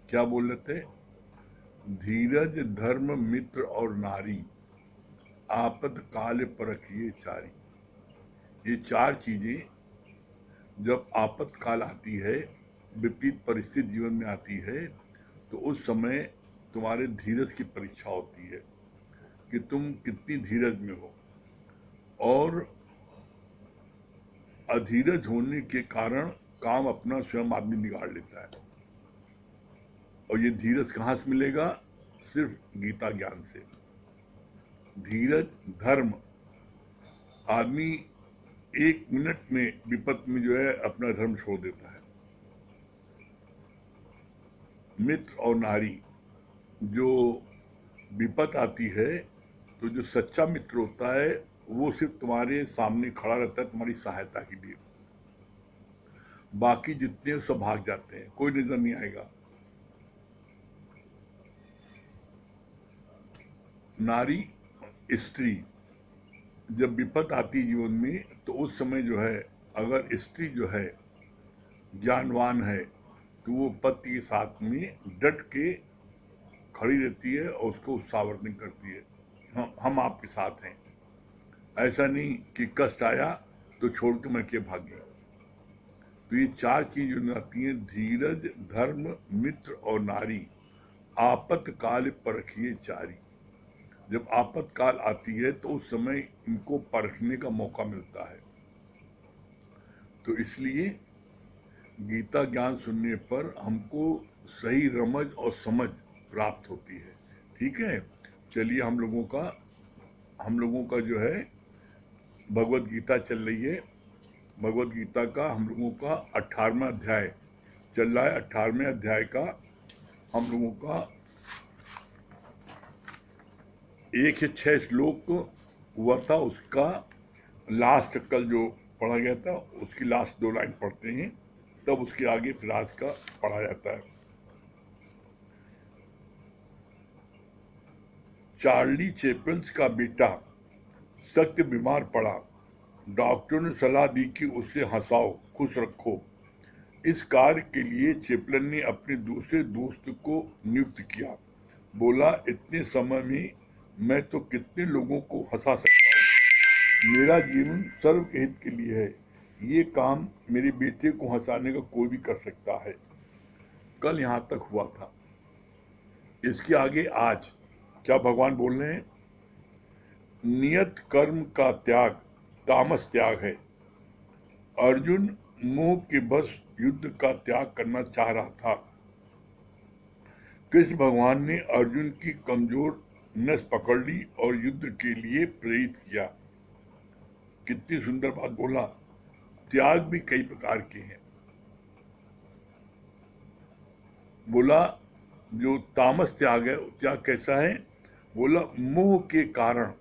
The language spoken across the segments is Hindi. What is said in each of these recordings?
क्या बोल रहे थे? धीरज धर्म मित्र और नारी, आपद काल परखिए चारी। ये चार चीजें जब आपत्तकाल आती है, विपरीत परिस्थिति जीवन में आती है, तो उस समय तुम्हारे धीरज की परीक्षा होती है कि तुम कितनी धीरज में हो। और अधीरज होने के कारण काम अपना स्वयं आदमी बिगाड़ लेता है। और ये धीरज कहाँ से मिलेगा? सिर्फ गीता ज्ञान से। धीरज धर्म, आदमी 1 मिनट में विपत में जो है अपना धर्म छोड़ देता है। मित्र और नारी, जो विपत आती है तो जो सच्चा मित्र होता है वो सिर्फ तुम्हारे सामने खड़ा रहता है तुम्हारी सहायता के लिए। बाकी जितने सब भाग जाते हैं, कोई नजर नहीं आएगा। नारी, स्त्री, जब विपत आती है जीवन में तो उस समय जो है, अगर स्त्री जो है ज्ञानवान है तो वो पति के साथ में डट के खड़ी रहती है और उसको उत्साहवर्धन करती है, हम आपके साथ हैं। ऐसा नहीं कि कष्ट आया तो छोड़ के मैं के भागी। तो ये चार चीज जो आती हैं, धीरज धर्म मित्र और नारी, आपत्तकाल परखिए चारी। जब आपत्तकाल आती है तो उस समय इनको परखने का मौका मिलता है। तो इसलिए गीता ज्ञान सुनने पर हमको सही रमज और समझ प्राप्त होती है। ठीक है, चलिए हम लोगों का जो है भगवत गीता चल रही है। भगवत गीता का हम लोगों का 18वां अध्याय चल रहा है। 18वें अध्याय का हम लोगों का 1 से 6 श्लोक हुआ था, उसका लास्ट कल जो पढ़ा गया था उसकी लास्ट 2 लाइन पढ़ते हैं, तब उसके आगे फिर आज का पढ़ा जाता है। चार्ली चैपल्स का बेटा सख्त बीमार पड़ा। डॉक्टर ने सलाह दी कि उसे हंसाओ, खुश रखो। इस कार्य के लिए चैपलन ने अपने दूसरे दोस्त को नियुक्त किया। बोला, इतने समय में मैं तो कितने लोगों को हंसा सकता हूँ। मेरा जीवन सर्व के हित के लिए है। ये काम मेरे बेटे को हंसाने का कोई भी कर सकता है। कल यहाँ तक हुआ था। इसके आगे आज क्या भगवान बोल रहे हैं? नियत कर्म का त्याग तामस त्याग है। अर्जुन मोह के बस युद्ध का त्याग करना चाह रहा था। कृष्ण भगवान ने अर्जुन की कमजोर नस पकड़ ली और युद्ध के लिए प्रेरित किया। कितनी सुंदर बात बोला। त्याग भी कई प्रकार के हैं। बोला जो तामस त्याग है, त्याग कैसा है? बोला मोह के कारण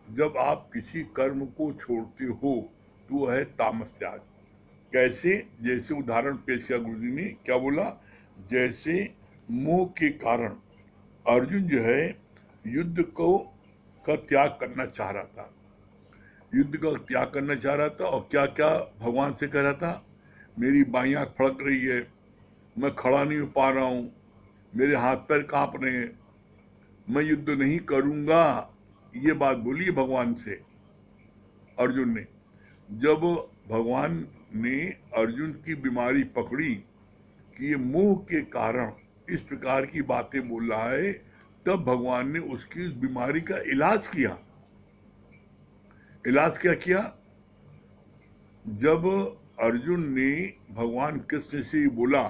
जब आप किसी कर्म को छोड़ते हो तो वह है तामस त्याग। कैसे? जैसे उदाहरण पेश किया गुरु जी ने, क्या बोला? जैसे मोह के कारण अर्जुन जो है युद्ध को का त्याग करना चाह रहा था। युद्ध का त्याग करना चाह रहा था और क्या क्या भगवान से कह रहा था? मेरी बाईं आंख फड़क रही है, मैं खड़ा नहीं हो पा रहा हूँ, मेरे हाथ पैर कांप रहे हैं, मैं युद्ध नहीं करूंगा। ये बात बोली भगवान से अर्जुन ने। जब भगवान ने अर्जुन की बीमारी पकड़ी कि ये मोह के कारण इस प्रकार की बातें बोल रहा है, तब भगवान ने उसकी उस बीमारी का इलाज किया। इलाज क्या किया? जब अर्जुन ने भगवान कृष्ण से बोला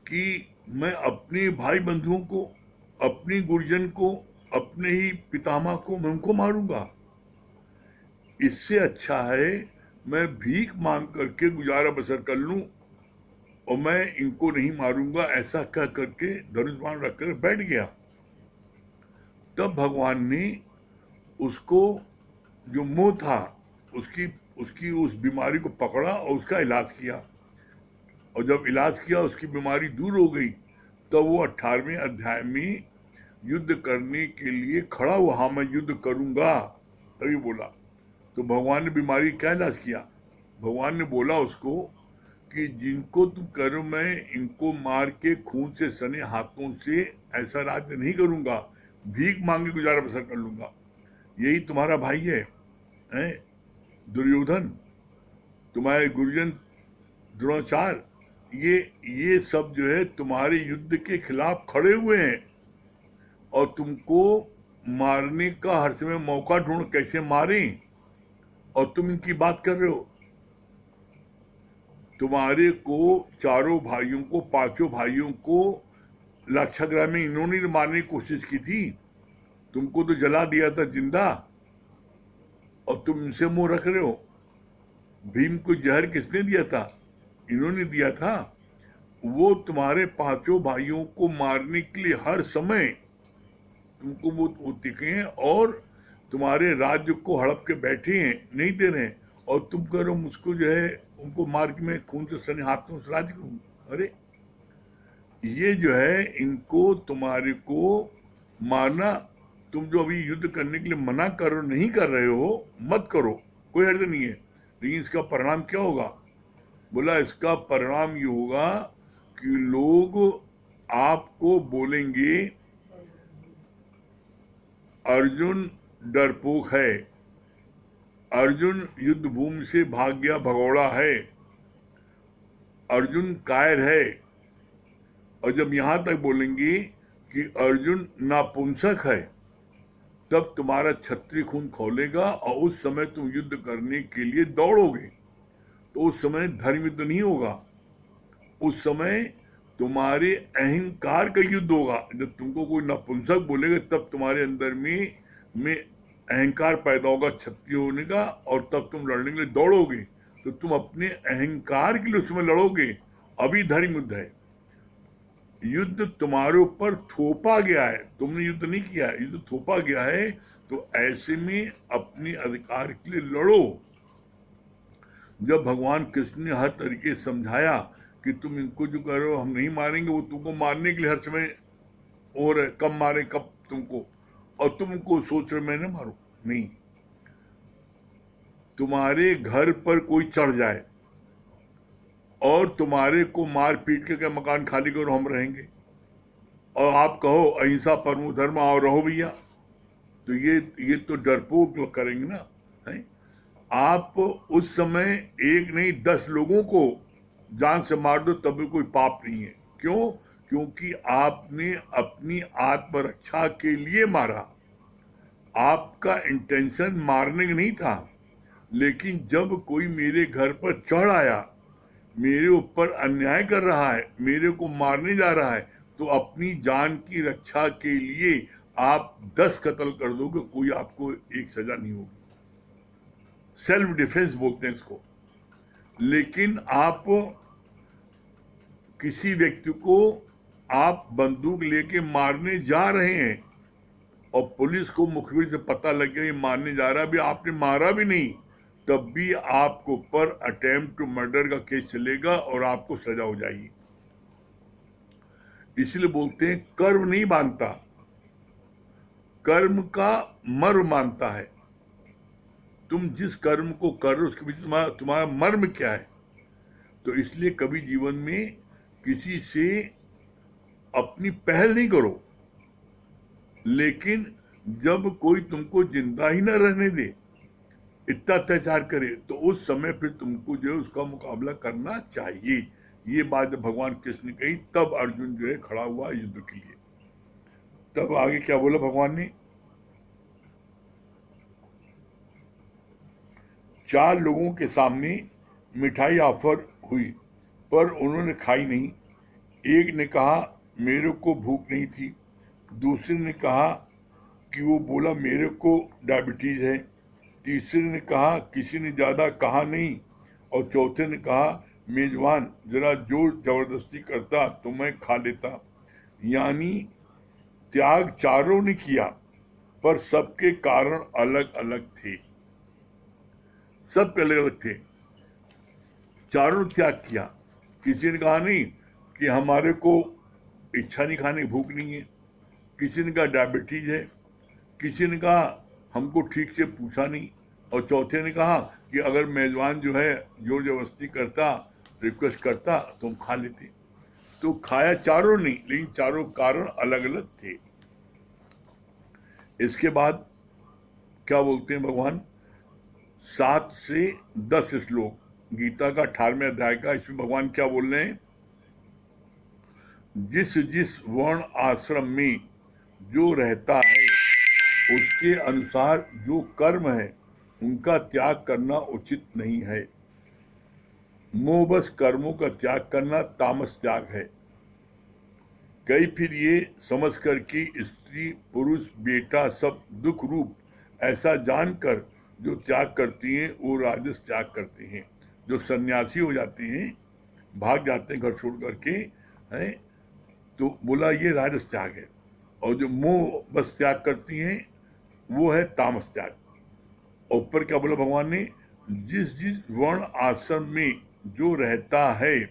कि मैं अपने भाई बंधुओं को, अपने गुरुजन को, अपने ही पितामह को मैं उनको मारूंगा, इससे अच्छा है मैं भीख मांग करके गुजारा बसर कर लूं और मैं इनको नहीं मारूंगा, ऐसा कह करके धनुष बाण रखकर बैठ गया। तब भगवान ने उसको जो मोह था उसकी उसकी उस बीमारी को पकड़ा और उसका इलाज किया। और जब इलाज किया उसकी बीमारी दूर हो गई, तब वो 18वें अध्याय में युद्ध करने के लिए खड़ा हुआ। हाँ, मैं युद्ध करूंगा, तभी बोला। तो भगवान ने बीमारी क्या इलाज किया? भगवान ने बोला उसको कि जिनको तुम करो, मैं इनको मार के खून से सने हाथों से ऐसा राज्य नहीं करूंगा, भीख मांग के गुजारा बसर कर लूंगा। यही तुम्हारा भाई है दुर्योधन, तुम्हारे गुरुजन द्रोणाचार्य, ये सब जो है तुम्हारे युद्ध के खिलाफ खड़े हुए हैं और तुमको मारने का हर समय मौका ढूंढ कैसे मारें, और तुम इनकी बात कर रहे हो। तुम्हारे को चारों भाइयों को, पांचों भाइयों को लाक्षागृह में इन्होंने मारने की कोशिश की थी, तुमको तो जला दिया था जिंदा, और तुम इनसे मुंह रख रहे हो। भीम को जहर किसने दिया था? इन्होंने दिया था। वो तुम्हारे पांचों भाइयों को मारने के लिए हर समय तुमको वो दिखे हैं और तुम्हारे राज्य को हड़प के बैठे हैं, नहीं दे रहे हैं, और तुम कह रहे हो मुझको जो है उनको मार के मैं खून से सने हाथों से राज्य करूंगा। अरे ये जो है इनको तुम्हारे को मारना, तुम जो अभी युद्ध करने के लिए मना कर रहे हो, नहीं कर रहे हो, मत करो, कोई हर्ज नहीं है, लेकिन इसका परिणाम क्या होगा? बोला इसका परिणाम ये होगा कि लोग आपको बोलेंगे अर्जुन डरपोक है, अर्जुन युद्ध भूमि से भाग गया भगौड़ा है, अर्जुन कायर है। और जब यहां तक बोलेंगे कि अर्जुन नापुंसक है, तब तुम्हारा क्षत्रिय खून खौलेगा और उस समय तुम युद्ध करने के लिए दौड़ोगे। तो उस समय धर्म युद्ध नहीं होगा, उस समय तुम्हारे अहंकार का युद्ध होगा। जब तुमको कोई नपुंसक बोलेगा तब तुम्हारे अंदर में अहंकार पैदा होगा क्षत्रिय होने का, और तब तुम लड़ने के लिए दौड़ोगे। तो तुम अपने अहंकार के लिए उसमें लड़ोगे। अभी धर्म युद्ध है, युद्ध तुम्हारे ऊपर थोपा गया है, तुमने युद्ध नहीं किया है, युद्ध थोपा गया है। तो ऐसे में अपने अधिकार के लिए लड़ो। जब भगवान कृष्ण ने हर तरीके से समझाया कि तुम इनको जो कर रहे हो हम नहीं मारेंगे, वो तुमको मारने के लिए हर समय और कब मारे कब तुमको, और तुमको सोच रहे मैं ना मारू, नहीं। तुम्हारे घर पर कोई चढ़ जाए और तुम्हारे को मार पीट के क्या मकान खाली करो, हम रहेंगे, और आप कहो अहिंसा परमो धर्म, आओ रहो भैया, तो ये तो डरपोक लोग करेंगे ना, है? आप उस समय एक नहीं 10 लोगों को जान से मार दो तब भी कोई पाप नहीं है। क्यों? क्योंकि आपने अपनी आत्मरक्षा के लिए मारा, आपका इंटेंशन मारने का नहीं था। लेकिन जब कोई मेरे घर पर चढ़ आया, मेरे ऊपर अन्याय कर रहा है, मेरे को मारने जा रहा है, तो अपनी जान की रक्षा के लिए आप 10 कत्ल कर दोगे, कोई आपको एक सजा नहीं होगी। सेल्फ डिफेंस बोलते हैं इसको। लेकिन आप किसी व्यक्ति को आप बंदूक लेके मारने जा रहे हैं और पुलिस को मुखबिर से पता लग गया ये मारने जा रहा है, भी आपने मारा भी नहीं, तब भी आपको ऊपर अटेम्प्ट टू मर्डर का केस चलेगा और आपको सजा हो जाएगी। इसलिए बोलते हैं कर्म नहीं मानता, कर्म का मर्म मानता है। तुम जिस कर्म को कर रहे हो उसके पीछे तुम्हारा मर्म क्या है। तो इसलिए कभी जीवन में किसी से अपनी पहल नहीं करो, लेकिन जब कोई तुमको जिंदा ही न रहने दे, इतना अत्याचार करे, तो उस समय फिर तुमको जो है उसका मुकाबला करना चाहिए। ये बात जब भगवान कृष्ण ने कही तब अर्जुन जो है खड़ा हुआ युद्ध के लिए। तब आगे क्या बोला भगवान ने? 4 लोगों के सामने मिठाई ऑफर हुई पर उन्होंने खाई नहीं। एक ने कहा मेरे को भूख नहीं थी, दूसरे ने कहा कि वो बोला मेरे को डायबिटीज है, तीसरे ने कहा किसी ने ज़्यादा कहा नहीं, और चौथे ने कहा मेजबान जरा जोर जबरदस्ती करता तो मैं खा लेता। यानी त्याग चारों ने किया, पर सबके कारण अलग अलग थे, सबके अलग अलग थे। चारों त्याग किया। किसी ने कहा नहीं कि हमारे को इच्छा नहीं खाने की, भूख नहीं है, किसी ने कहा डायबिटीज है, किसी ने कहा हमको ठीक से पूछा नहीं, और चौथे ने कहा कि अगर मेजबान जो है जोर जबरदस्ती करता रिक्वेस्ट करता तो हम खा लेते। तो खाया चारों नहीं, लेकिन चारों कारण अलग अलग थे। इसके बाद क्या बोलते हैं भगवान, 7 से 10 श्लोक गीता का 18वें अध्याय का, इसमें भगवान क्या बोल रहे हैं, जिस जिस वर्ण आश्रम में जो रहता है उसके अनुसार जो कर्म है उनका त्याग करना उचित नहीं है। मोहबस कर्मों का त्याग करना तामस त्याग है। कई फिर ये समझ कर कि स्त्री पुरुष बेटा सब दुख रूप ऐसा जानकर जो त्याग करती हैं वो राजस त्याग करते हैं। जो सन्यासी हो जाते हैं, भाग जाते हैं घर छोड़ करके, हैं, तो बोला ये राजस त्याग है। और जो मोह बस त्याग करती हैं वो है तामस त्याग। और ऊपर क्या बोला भगवान ने, जिस जिस वर्ण आश्रम में जो रहता है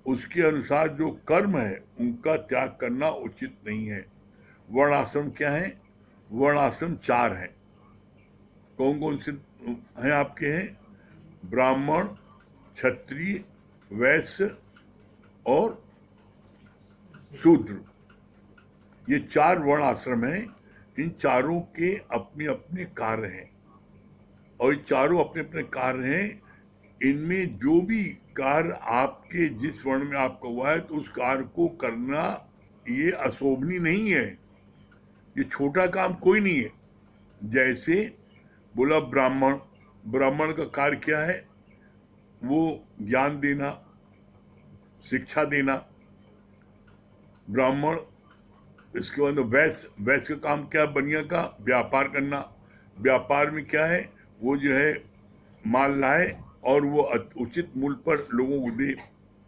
उसके अनुसार जो कर्म है उनका त्याग करना उचित नहीं है। वर्णाश्रम क्या है? वर्णाश्रम 4 हैं। कौन कौन से हैं आपके? हैं ब्राह्मण, क्षत्रिय, वैश्य और शूद्र। ये 4 वर्ण आश्रम हैं। इन चारों के अपने अपने कार्य हैं और ये चारों अपने अपने कार्य हैं। इनमें जो भी कार्य आपके जिस वर्ण में आपका हुआ है तो उस कार्य को करना ये अशोभनीय नहीं है, ये छोटा काम कोई नहीं है। जैसे बोला ब्राह्मण, ब्राह्मण का कार्य क्या है? वो ज्ञान देना, शिक्षा देना। ब्राह्मण, इसके बाद वैश्य, वैश्य का काम क्या है? बनिया का व्यापार करना। व्यापार में क्या है? वो जो है माल लाए और वो उचित मूल्य पर लोगों को दे,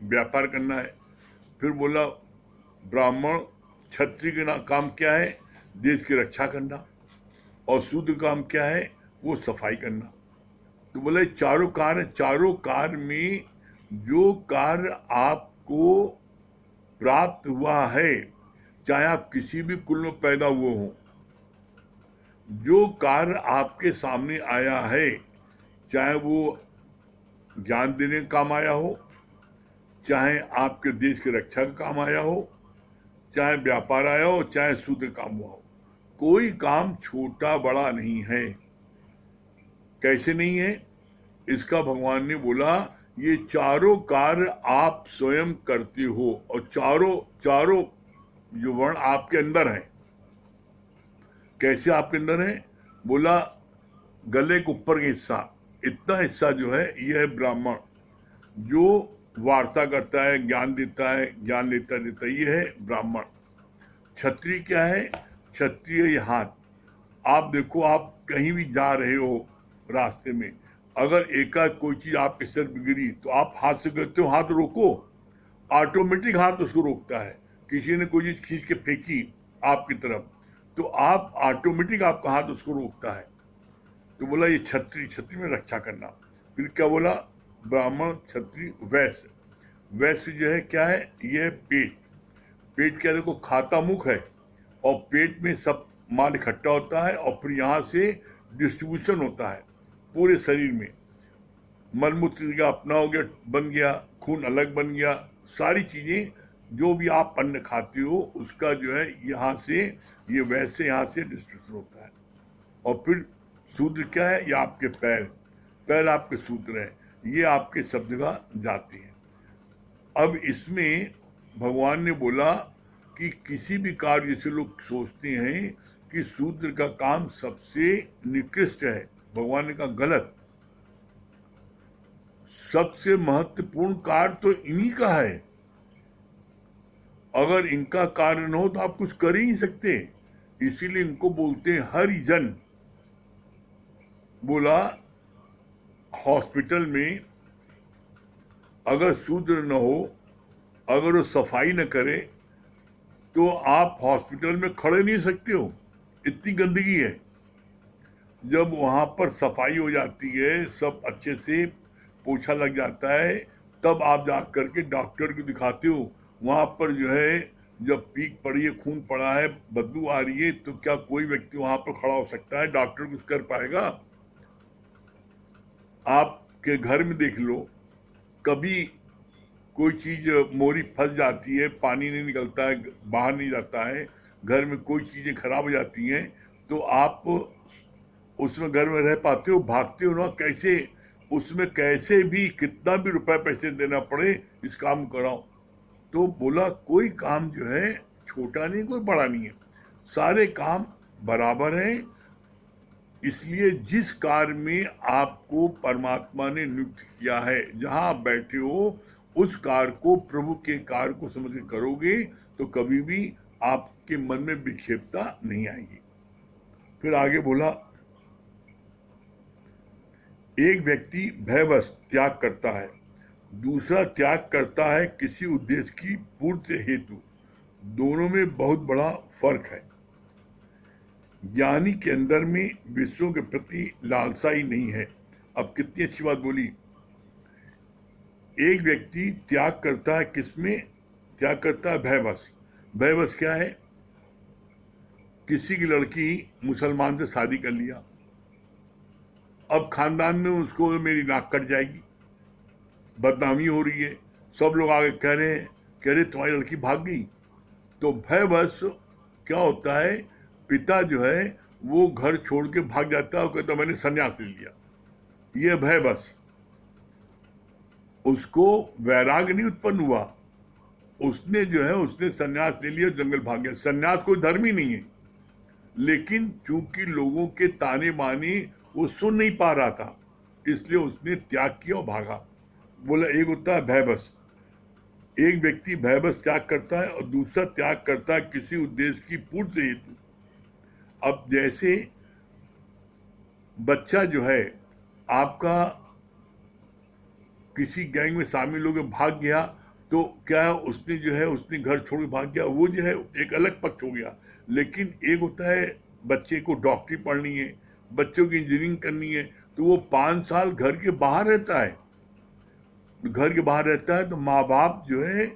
व्यापार करना है। फिर बोला ब्राह्मण, क्षत्रिय का काम क्या है? देश की रक्षा करना। और शूद्र काम क्या है? वो सफाई करना। तो बोले चारों कार्य, चारों कार्य में जो कार्य आपको प्राप्त हुआ है, चाहे आप किसी भी कुल में पैदा हुए हो, जो कार्य आपके सामने आया है, चाहे वो ज्ञान देने का काम आया हो, चाहे आपके देश की रक्षा का काम आया हो, चाहे व्यापार आया हो, चाहे शूद्र काम हुआ हो, कोई काम छोटा बड़ा नहीं है। कैसे नहीं है? इसका भगवान ने बोला ये चारों कार्य आप स्वयं करते हो और चारों चारों जो वर्ण आपके अंदर है। कैसे आपके अंदर है? बोला गले के ऊपर का हिस्सा, इतना हिस्सा जो है ये है ब्राह्मण, जो वार्ता करता है, ज्ञान देता है, ज्ञान लेता देता है, ये है ब्राह्मण। क्षत्रिय क्या है? क्षत्रिय ये हाथ। आप देखो, आप कहीं भी जा रहे हो रास्ते में, अगर एकाएक कोई चीज आपके सर पे गिरी तो आप हाथ से करते हो, हाथ रोको, ऑटोमेटिक हाथ उसको रोकता है। किसी ने कोई चीज खींच के फेंकी आपकी तरफ तो आप ऑटोमेटिक आपका हाथ उसको रोकता है। तो बोला ये क्षत्रिय, क्षत्रिय में रक्षा करना। फिर क्या बोला? ब्राह्मण, क्षत्रिय, वैश्य। वैश्य जो है क्या है? ये है पेट। पेट क्या, देखो खाता मुख है और पेट में सब माल इकट्ठा होता है और फिर यहाँ से डिस्ट्रीब्यूशन होता है पूरे शरीर में। मलमूत्र का अपना हो गया, बन गया, खून अलग बन गया, सारी चीजें जो भी आप अन्न खाते हो उसका जो है यहाँ से, ये वैसे यहाँ से डिस्ट्रीब्यूशन होता है। और फिर शूद्र क्या है? ये आपके पैर, पैर आपके सूत्र हैं, ये आपके सब जगह जाते हैं। अब इसमें भगवान ने बोला कि किसी भी कार्य, जैसे लोग सोचते हैं कि शूद्र का काम सबसे निकृष्ट है, भगवान ने कहा गलत। सबसे महत्वपूर्ण कार्य तो इन्हीं का है। अगर इनका कार्य न हो तो आप कुछ कर ही नहीं सकते। इसीलिए इनको बोलते हैं हरिजन। बोला हॉस्पिटल में अगर शूद्र न हो, अगर वो सफाई न करे तो आप हॉस्पिटल में खड़े नहीं सकते हो, इतनी गंदगी है। जब वहां पर सफाई हो जाती है, सब अच्छे से पोछा लग जाता है, तब आप जा करके डॉक्टर को दिखाते हो। वहां पर जो है जब पीक पड़ी है, खून पड़ा है, बदबू आ रही है, तो क्या कोई व्यक्ति वहां पर खड़ा हो सकता है? डॉक्टर कुछ कर पाएगा? आपके घर में देख लो, कभी कोई चीज मोरी फंस जाती है, पानी नहीं निकलता है, बाहर नहीं जाता है, घर में कोई चीजें खराब हो जाती हैं, तो आप उसमें घर में रह पाते हो, भागते हो ना कैसे, उसमें कैसे भी कितना भी रुपए पैसे देना पड़े इस काम को कराओ। तो बोला कोई काम जो है छोटा नहीं, कोई बड़ा नहीं है, सारे काम बराबर हैं। इसलिए जिस कार्य में आपको परमात्मा ने नियुक्त किया है, जहां आप बैठे हो, उस कार्य को प्रभु के कार्य को समझ के करोगे तो कभी भी आपके मन में विक्षेपता नहीं आएगी। फिर आगे बोला, एक व्यक्ति भयवश त्याग करता है, दूसरा त्याग करता है किसी उद्देश्य की पूर्ति हेतु। दोनों में बहुत बड़ा फर्क है। ज्ञानी के अंदर में विषयों के प्रति लालसा ही नहीं है। अब कितनी अच्छी बात बोली। एक व्यक्ति त्याग करता है, किसमें त्याग करता है? भयवश। भयवश क्या है? किसी की लड़की मुसलमान से शादी कर लिया, अब खानदान में उसको मेरी नाक कट जाएगी, बदनामी हो रही है, सब लोग आगे कह रहे तुम्हारी लड़की भाग गई। तो भयवश क्या होता है, पिता जो है वो घर छोड़ के भाग जाता है और कहता मैंने संन्यास ले लिया। ये भयवश। उसको वैराग नहीं उत्पन्न हुआ, उसने जो है उसने संन्यास ले लिया, जंगल भाग गया। संन्यास कोई धर्म ही नहीं है, लेकिन चूंकि लोगों के ताने माने वो सुन नहीं पा रहा था, इसलिए उसने त्याग किया और भागा। बोला एक होता है भयवश, एक व्यक्ति भयवश त्याग करता है और दूसरा त्याग करता है किसी उद्देश्य की पूर्ति हेतु। अब जैसे बच्चा जो है आपका किसी गैंग में शामिल होकर भाग गया, तो क्या है उसने जो है उसने घर छोड़ के भाग गया, वो जो है एक अलग पक्ष हो गया। लेकिन एक होता है बच्चे को डॉक्टरी पढ़नी है, बच्चों की इंजीनियरिंग करनी है, तो वो 5 साल घर के बाहर रहता है। घर के बाहर रहता है तो माँ बाप जो है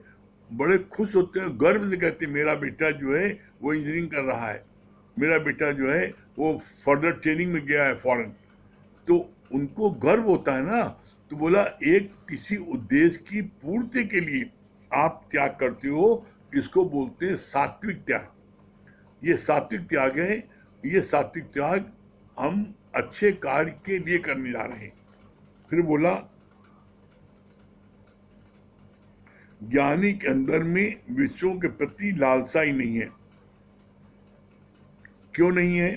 बड़े खुश होते हैं, गर्व से कहते हैं मेरा बेटा जो है वो इंजीनियरिंग कर रहा है, मेरा बेटा जो है वो फर्दर ट्रेनिंग में गया है फॉरेन। तो उनको गर्व होता है ना। तो बोला एक किसी उद्देश्य की पूर्ति के लिए आप त्याग करते हो, इसको बोलते हैं सात्विक त्याग। ये सात्विक त्याग है। ये सात्विक त्याग हम अच्छे कार्य के लिए करने जा रहे हैं। फिर बोला ज्ञानी के अंदर में विषयों के प्रति लालसा ही नहीं है। क्यों नहीं है?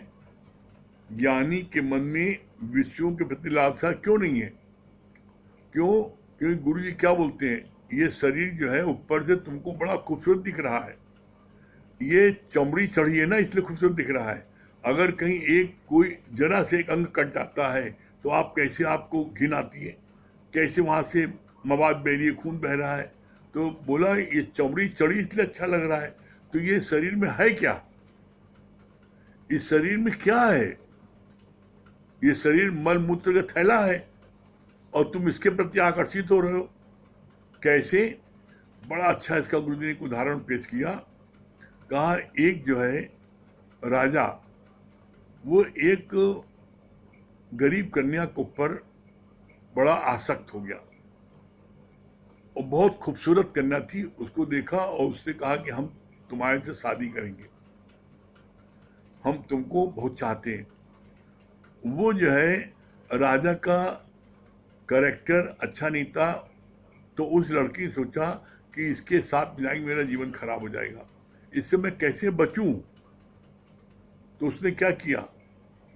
ज्ञानी के मन में विषयों के प्रति लालसा क्यों नहीं है? क्यों? क्योंकि गुरु जी क्या बोलते हैं, ये शरीर जो है ऊपर से तुमको बड़ा खूबसूरत दिख रहा है, ये चमड़ी चढ़ी है ना इसलिए खूबसूरत दिख रहा है। अगर कहीं एक कोई जरा से एक अंग कट जाता है तो आप कैसे, आपको घिन आती है, कैसे वहां से मवाद बह रही है, खून बह रहा है। तो बोला ये चमड़ी चढ़ी इसलिए अच्छा लग रहा है। तो ये शरीर में है क्या? इस शरीर में क्या है? ये शरीर मल मूत्र का थैला है और तुम इसके प्रति आकर्षित हो रहे हो। कैसे? बड़ा अच्छा इसका गुरु जी ने एक उदाहरण पेश किया। कहा एक जो है राजा, वो एक गरीब कन्या के ऊपर बड़ा आसक्त हो गया और बहुत खूबसूरत कन्या थी। उसको देखा और उससे कहा कि हम तुम्हारे से शादी करेंगे, हम तुमको बहुत चाहते हैं। वो जो है राजा का कैरेक्टर अच्छा नहीं था, तो उस लड़की ने सोचा कि इसके साथ मिलाएंगे मेरा जीवन खराब हो जाएगा, इससे मैं कैसे बचूं। तो उसने क्या किया,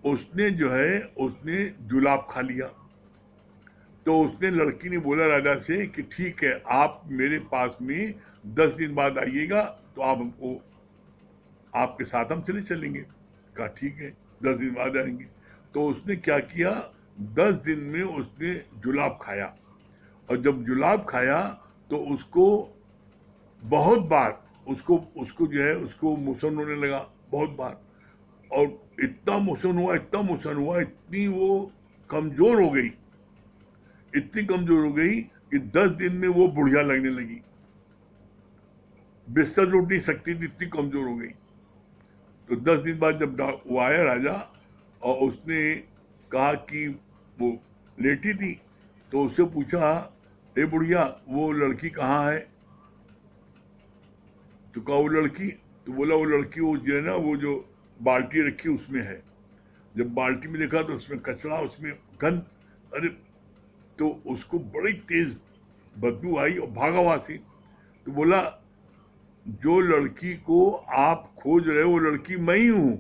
उसने जो है उसने जुलाब खा लिया। तो उसने लड़की ने बोला राजा से कि ठीक है आप मेरे पास में 10 दिन बाद आइएगा, तो आप हमको आपके साथ हम चलेंगे। कहा ठीक है 10 दिन बाद आएंगे। तो उसने क्या किया, 10 दिन में उसने जुलाब खाया, और जब जुलाब खाया तो उसको बहुत बार उसको जो है उसको मोशन होने लगा बहुत बार, और इतना मोशन हुआ, इतनी वो कमजोर हो गई, इतनी कमजोर हो गई कि 10 दिन में वो बुढ़िया लगने लगी, बिस्तर उठ नहीं सकती थी, इतनी कमजोर हो गई। तो 10 दिन बाद जब वो आया राजा, और उसने कहा कि वो लेटी थी, तो उससे पूछा ए बुढ़िया, वो लड़की कहाँ है? तो कहा वो लड़की, तो बोला वो लड़की वो जो है ना, वो जो बाल्टी रखी उसमें है। जब बाल्टी में देखा तो उसमें कचरा, उसमें गंध, अरे! तो उसको बड़ी तेज बदबू आई और भागा वहां से। तो बोला जो लड़की को आप खोज रहे हो वो लड़की मैं ही हूं,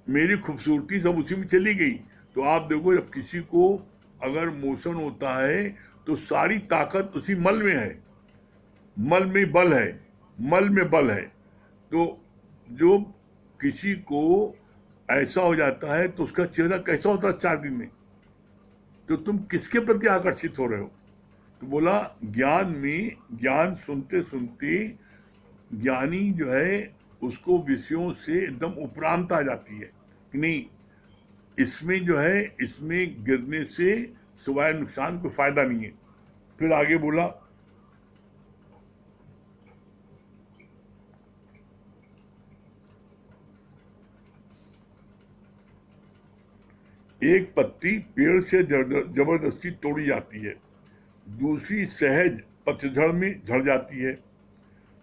मेरी खूबसूरती सब उसी में चली गई। तो आप देखो, जब किसी को अगर मोशन होता है तो सारी ताकत उसी मल में है, मल में बल है, मल में बल है। तो जो किसी को ऐसा हो जाता है तो उसका चेहरा कैसा होता है 4 दिन में? तो तुम किसके प्रति आकर्षित हो रहे हो? तो बोला ज्ञान में, ज्ञान सुनते सुनते ज्ञानी जो है उसको विषयों से एकदम उपरांत आ जाती है कि नहीं, इसमें जो है, इसमें गिरने से सिवाय नुकसान कोई फायदा नहीं है। फिर आगे बोला एक पत्ती पेड़ से जबरदस्ती तोड़ी जाती है, दूसरी सहज पतझड़ में झड़ जाती है।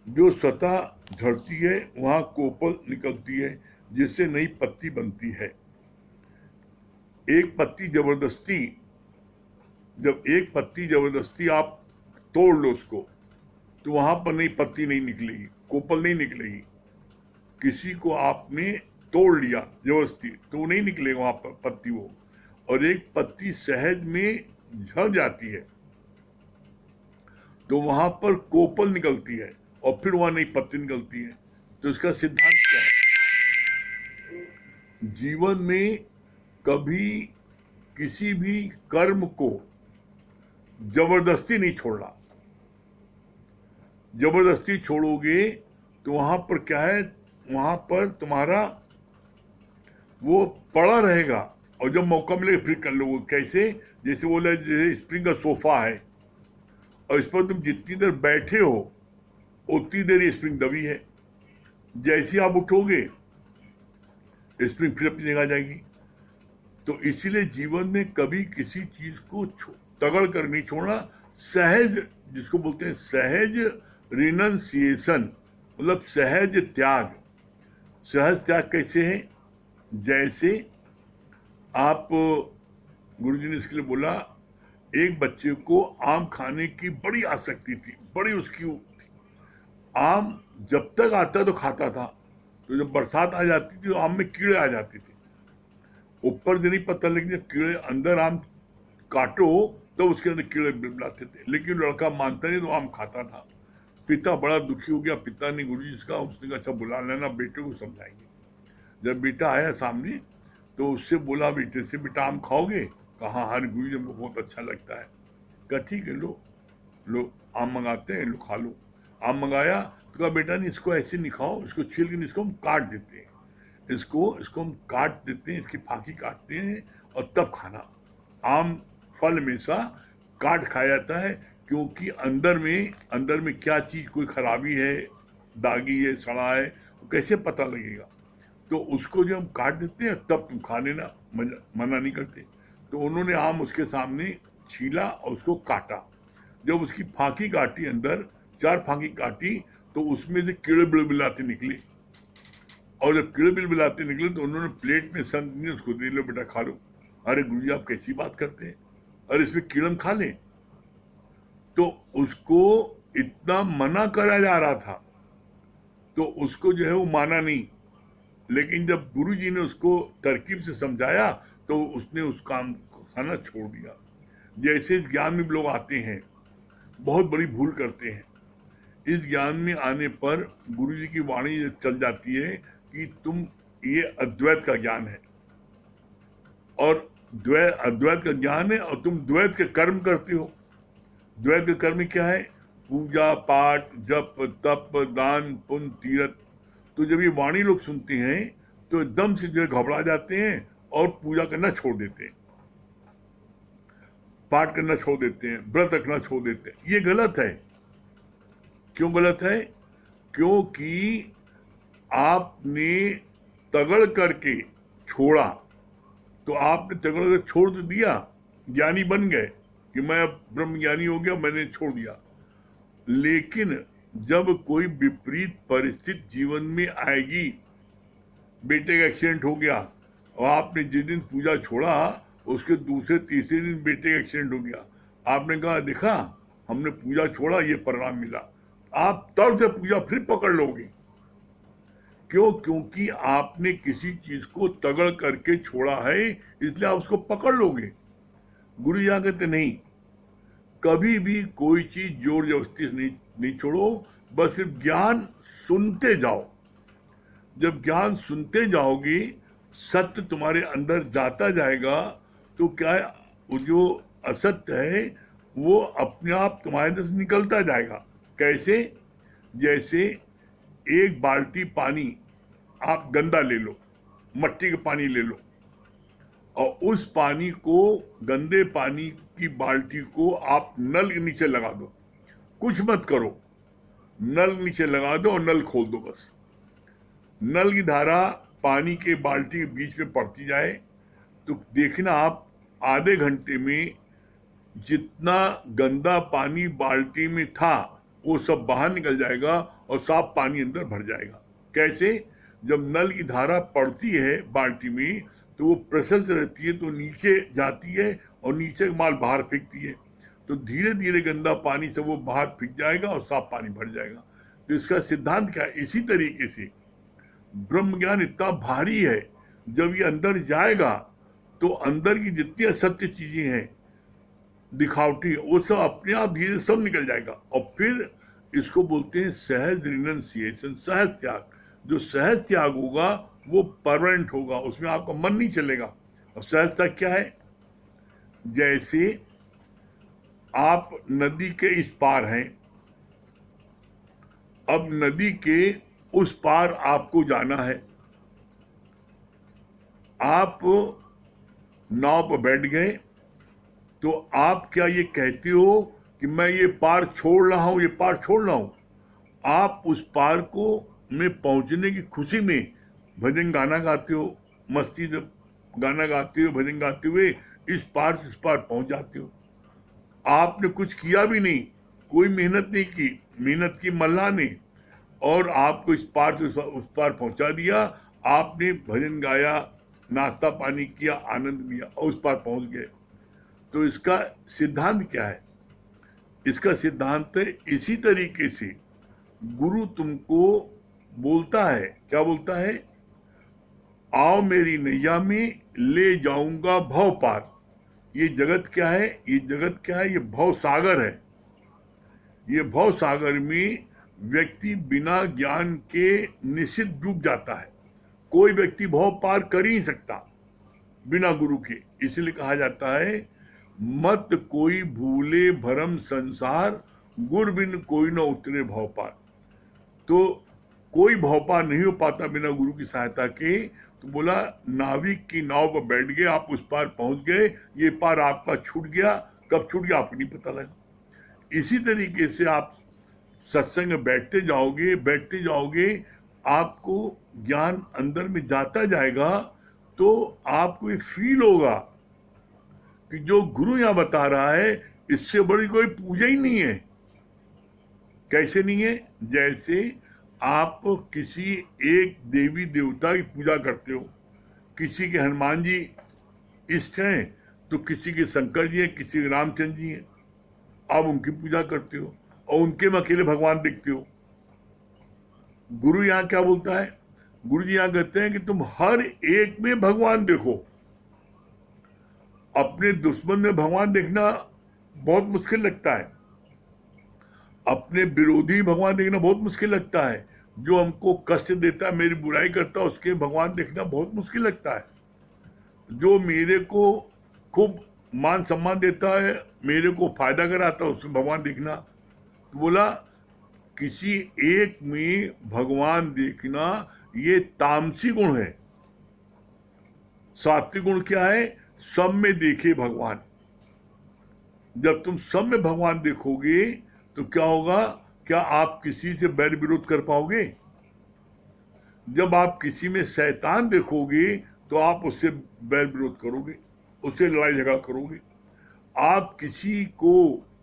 जो सतह झड़ती है वहां कोपल निकलती है जिससे नई पत्ती बनती है। एक पत्ती जबरदस्ती, जब एक पत्ती जबरदस्ती आप तोड़ लो उसको, तो वहां पर नई पत्ती नहीं निकलेगी, कोपल नहीं निकलेगी। किसी को आपने तोड़ लिया जबरदस्ती तो नहीं निकलेगा वहां पर पत्ती वो। और एक पत्ती सहज में झड़ जाती है तो वहां पर कोपल निकलती है और फिर वहां नई पत्ती निकलती है। तो इसका सिद्धांत क्या है? जीवन में कभी किसी भी कर्म को जबरदस्ती नहीं छोड़ना। जबरदस्ती छोड़ोगे तो वहां पर क्या है, वहां पर तुम्हारा वो पड़ा रहेगा और जब मौका मिलेगा फिर कर लोगे। कैसे? जैसे बोला, जैसे स्प्रिंग का सोफा है और इस पर तुम जितनी देर बैठे हो उतनी देर ये स्प्रिंग दबी है, जैसे ही आप उठोगे स्प्रिंग फिर अपनी जगह जाएगी। तो इसीलिए जीवन में कभी किसी चीज को तगड़ कर नहीं छोड़ना। सहज, जिसको बोलते हैं सहज रिनंसिएशन, मतलब सहज त्याग। सहज त्याग कैसे है? जैसे आप, गुरुजी ने इसके लिए बोला, एक बच्चे को आम खाने की बड़ी आसक्ति थी, बड़ी उसकी थी। आम जब तक आता तो खाता था, तो जब बरसात आ जाती थी तो आम में कीड़े आ जाते थे। ऊपर से नहीं पता, लेकिन जब कीड़े अंदर आम काटो तो उसके अंदर कीड़े बिलबिलाते थे, लेकिन लड़का मानता नहीं तो आम खाता था। पिता बड़ा दुखी हो गया। पिता ने गुरुजी से कहा, उसने कहा अच्छा बुला लेना, बेटे को समझाएंगे। जब बेटा आया सामने तो उससे बोला बेटे से, बेटा आम खाओगे? कहा हाँ गुरुजी हमको बहुत अच्छा लगता है। कहा ठीक है, लो लो आम मंगाते हैं, लो खा लो। आम मंगाया तो कहा बेटा नहीं, इसको ऐसे नहीं खाओ, इसको छील के इसको हम काट देते हैं, इसको हम काट देते हैं, इसकी फांकी काटते हैं और तब खाना। आम फल हमेशा काट खाया जाता है, क्योंकि अंदर में क्या चीज, कोई खराबी है, दागी है, सड़ा है, वो कैसे पता लगेगा? तो उसको जब हम काट देते हैं तब तुम खा लेना, मना नहीं करते। तो उन्होंने आम उसके सामने छीला और उसको काटा। जब उसकी फांकी काटी, अंदर 4 फांकी काटी, तो उसमें से कीड़े बिलबिलाते निकले। और जब कीड़े बिलबिलाते निकले तो उन्होंने प्लेट में सन दी, उसको दे लो बेटा खा लो। अरे गुरुजी आप कैसी बात करते हैं, अरे इसमें कीड़म खा लें। तो उसको इतना मना करा जा रहा था तो उसको जो है वो माना नहीं। लेकिन जब गुरुजी ने उसको तरकीब से समझाया तो उसने उस काम को खाना छोड़ दिया। जैसे इस ज्ञान में लोग आते हैं, बहुत बड़ी भूल करते हैं। इस ज्ञान में आने पर गुरुजी की वाणी चल जाती है कि तुम, ये अद्वैत का ज्ञान है और अद्वैत का ज्ञान है और तुम द्वैत के कर्म करते हो। द्वैत के कर्म क्या है? पूजा पाठ, जप तप, दान पुण्य तीर्थ। तो जब ये वाणी लोग सुनते हैं तो एकदम से जो है घबरा जाते हैं और पूजा करना छोड़ देते हैं, पाठ करना छोड़ देते हैं, व्रत रखना छोड़ देते हैं। ये गलत है। क्यों गलत है? क्योंकि आपने तगड़ करके छोड़ा, तो आपने तगड़ कर छोड़ तो दिया, ज्ञानी बन गए, कि मैं अब ब्रह्मज्ञानी हो गया, मैंने छोड़ दिया। लेकिन जब कोई विपरीत परिस्थिति जीवन में आएगी, बेटे का एक्सीडेंट हो गया और आपने जिस दिन पूजा छोड़ा उसके दूसरे तीसरे दिन बेटे का एक्सीडेंट हो गया, आपने कहा देखा हमने पूजा छोड़ा, ये परिणाम मिला, आप तब से पूजा फिर पकड़ लोगे। क्यों? क्योंकि आपने किसी चीज को तगड़ करके छोड़ा है, इसलिए आप उसको पकड़ लोगे। गुरु जी कहते नहीं, कभी भी कोई चीज जोर जबरदस्ती नहीं छोड़ो, बस सिर्फ ज्ञान सुनते जाओ। जब ज्ञान सुनते जाओगे, सत्य तुम्हारे अंदर जाता जाएगा, तो क्या है, वो जो असत्य है वो अपने आप तुम्हारे अंदर से निकलता जाएगा। कैसे? जैसे एक बाल्टी पानी आप गंदा ले लो, मट्टी का पानी ले लो, और उस पानी को, गंदे पानी की बाल्टी को आप नल के नीचे लगा दो, कुछ मत करो, नल नीचे लगा दो और नल खोल दो बस। नल की धारा पानी के बाल्टी के बीच में पड़ती जाए, तो देखना आप आधे घंटे में जितना गंदा पानी बाल्टी में था वो सब बाहर निकल जाएगा और साफ पानी अंदर भर जाएगा। कैसे? जब नल की धारा पड़ती है बाल्टी में तो वो प्रेशर से रहती है, तो नीचे जाती है और नीचे माल बाहर फेंकती है, तो धीरे धीरे गंदा पानी से वो बाहर फेंक जाएगा और साफ पानी भर जाएगा। तो इसका सिद्धांत क्या है? इसी तरीके से ब्रह्म ज्ञान इतना भारी है, जब ये अंदर जाएगा तो अंदर की जितनी असत्य चीजें हैं, दिखावटी, वो सब अपने आप धीरे सब निकल जाएगा। और फिर इसको बोलते हैं सहज रिनंसिएशन, सहज त्याग। जो सहज त्याग होगा वो परमानेंट होगा, उसमें आपका मन नहीं चलेगा। और सहज त्याग क्या है? जैसे आप नदी के इस पार हैं, अब नदी के उस पार आपको जाना है, आप नाव पर बैठ गए, तो आप क्या ये कहते हो कि मैं ये पार छोड़ रहा हूं, ये पार छोड़ रहा हूं? आप उस पार को में पहुंचने की खुशी में भजन गाना गाते हो, मस्ती से गाना गाते हो, भजन गाते हुए इस पार से उस पार पहुंच जाते हो। आपने कुछ किया भी नहीं, कोई मेहनत नहीं की, मेहनत की मल्लाह ने, और आपको इस पार से उस पार पहुंचा दिया। आपने भजन गाया, नाश्ता पानी किया, आनंद लिया और उस पार पहुंच गए। तो इसका सिद्धांत क्या है? इसका सिद्धांत है इसी तरीके से गुरु तुमको बोलता है, क्या बोलता है? आओ मेरी नैया में ले जाऊंगा भव पार। ये जगत क्या है? ये जगत क्या है? ये भव सागर है। ये भव सागर में व्यक्ति बिना ज्ञान के निश्चित डूब जाता है। कोई व्यक्ति भव पार कर ही नहीं सकता बिना गुरु के। इसलिए कहा जाता है, मत कोई भूले भरम संसार, गुर बिन कोई न उतरे भव पार। तो कोई भव पार नहीं हो पाता बिना गुरु की सहायता के। तो बोला, नाविक की नाव पर बैठ गए, आप उस पार पहुंच गए, ये पार आपका छूट गया, कब छूट गया आपको नहीं पता लगा। इसी तरीके से आप सत्संग में बैठते जाओगे, आपको ज्ञान अंदर में जाता जाएगा, तो आपको ये फील होगा कि जो गुरु यहां बता रहा है इससे बड़ी कोई पूजा ही नहीं है। कैसे नहीं है? जैसे आप किसी एक देवी देवता की पूजा करते हो, किसी के हनुमान जी इष्ट हैं, तो किसी के शंकर जी हैं, किसी के रामचंद्र जी हैं, आप उनकी पूजा करते हो और उनके में अकेले भगवान देखते हो। गुरु यहां क्या बोलता है? गुरु जी यहां कहते हैं कि तुम हर एक में भगवान देखो। अपने दुश्मन में भगवान देखना बहुत मुश्किल लगता है, अपने विरोधी भगवान देखना बहुत मुश्किल लगता है, जो हमको कष्ट देता है, मेरी बुराई करता है, उसके भगवान देखना बहुत मुश्किल लगता है, जो मेरे को खूब मान सम्मान देता है, मेरे को फायदा कराता है, उसमें भगवान देखना। तो बोला, किसी एक में भगवान देखना ये तामसी गुण है। सात्विक गुण क्या है? सब में देखे भगवान। जब तुम सब में भगवान देखोगे तो क्या होगा? क्या आप किसी से बैर विरोध कर पाओगे? जब आप किसी में शैतान देखोगे तो आप उससे बैर विरोध करोगे, उससे लड़ाई झगड़ा करोगे। आप किसी को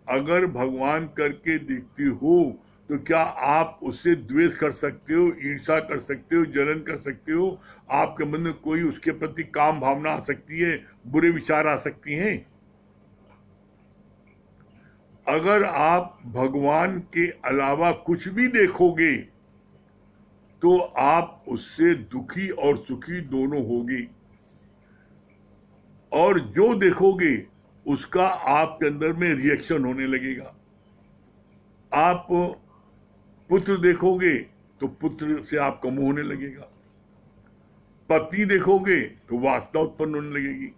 अगर भगवान करके देखते हो तो क्या आप उससे द्वेष कर सकते हो, ईर्ष्या कर सकते हो, जलन कर सकते हो? आपके मन में कोई उसके प्रति काम भावना आ सकती है, बुरे विचार आ सकती हैं? अगर आप भगवान के अलावा कुछ भी देखोगे तो आप उससे दुखी और सुखी दोनों होगे, और जो देखोगे उसका आपके अंदर में रिएक्शन होने लगेगा। आप पुत्र देखोगे तो पुत्र से आपका मोह होने लगेगा, पत्नी देखोगे तो वासना उत्पन्न होने लगेगी।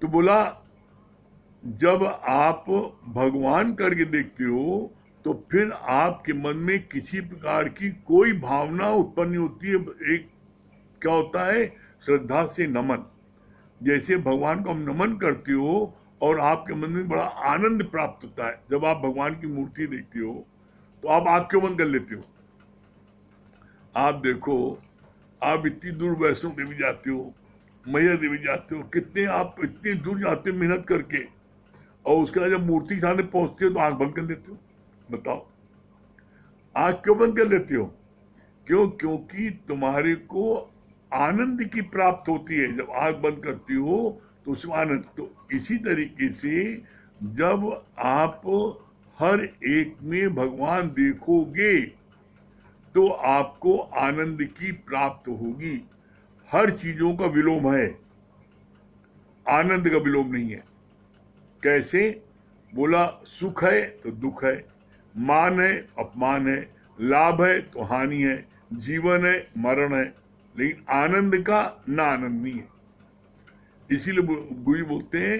तो बोला जब आप भगवान करके देखते हो तो फिर आपके मन में किसी प्रकार की कोई भावना उत्पन्न नहीं होती है। एक क्या होता है, श्रद्धा से नमन। जैसे भगवान को हम नमन करते हो और आपके मन में बड़ा आनंद प्राप्त होता है जब आप भगवान की मूर्ति देखते हो, तो आप आंख क्यों बंद कर लेते हो? आप देखो, आप इतनी दूर वैष्णो देवी जाते हो, मैया देवी जाते हो, कितने आप इतनी दूर जाते हो मेहनत करके, और उसके बाद जब मूर्ति के सामने पहुंचते हो तो आंख बंद कर लेते हो। बताओ, आंख क्यों बंद कर लेते हो? क्यों? क्योंकि तुम्हारे को आनंद की प्राप्त होती है जब आंख बंद करती हो तो उसमें आनंद। तो इसी तरीके से जब आप हर एक में भगवान देखोगे तो आपको आनंद की प्राप्त होगी। हर चीजों का विलोम है, आनंद का विलोम नहीं है। कैसे? बोला सुख है तो दुख है, मान है अपमान है, लाभ है तो हानि है, जीवन है मरण है, लेकिन आनंद का ना आनंद नहीं है। इसीलिए गुरु बोलते हैं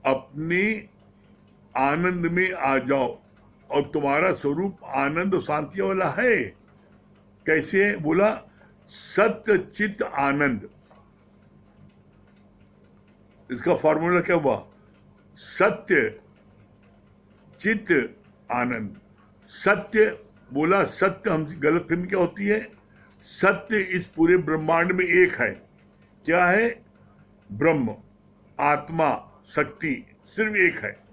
अपने आनंद में आ जाओ, और तुम्हारा स्वरूप आनंद और शांति वाला है। कैसे है? बोला सत्य चित्त आनंद। इसका फॉर्मूला क्या हुआ? सत्य चित्त आनंद। सत्य, बोला सत्य, हम गलत फहमी क्या होती है? सत्य इस पूरे ब्रह्मांड में एक है। क्या है? ब्रह्म, आत्मा, शक्ति, सिर्फ एक है।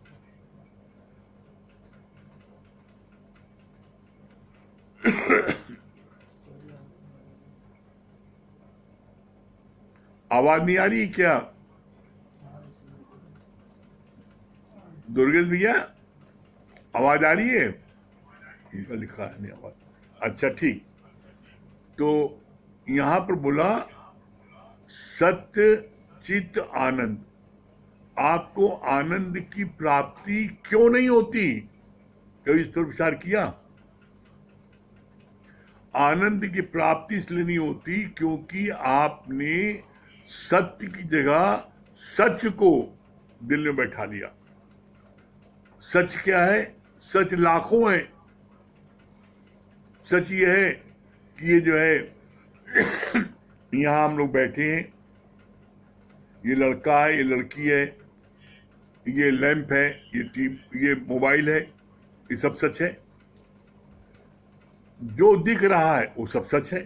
आवाज नहीं आ रही क्या दुर्गेश भैया? आवाज आ रही है? इनका लिखा है नहीं आवाज। अच्छा ठीक। तो यहां पर बोला सत्य चित्त आनंद। आपको आनंद की प्राप्ति क्यों नहीं होती? कभी इस पर विचार किया? आनंद की प्राप्ति इसलिए नहीं होती क्योंकि आपने सत्य की जगह सच को दिल में बैठा लिया। सच क्या है? सच लाखों है। सच ये है कि ये जो है यहां हम लोग बैठे हैं, ये लड़का है, ये लड़की है, ये लैंप है, ये मोबाइल है, ये सब सच है। जो दिख रहा है वो सब सच है।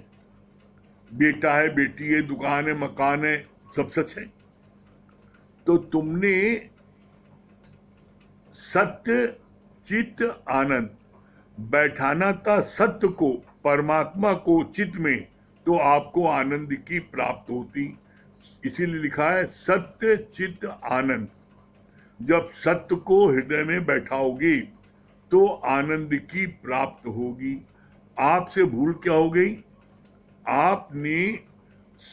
बेटा है, बेटी है, दुकान है, मकान है, सब सच है। तो तुमने सत्य चित्त आनंद बैठाना था सत्य को, परमात्मा को चित्त में, तो आपको आनंद की प्राप्त होती। इसीलिए लिखा है सत्य चित्त आनंद। जब सत्य को हृदय में बैठाओगे तो आनंद की प्राप्त होगी। आपसे भूल क्या हो गई? आपने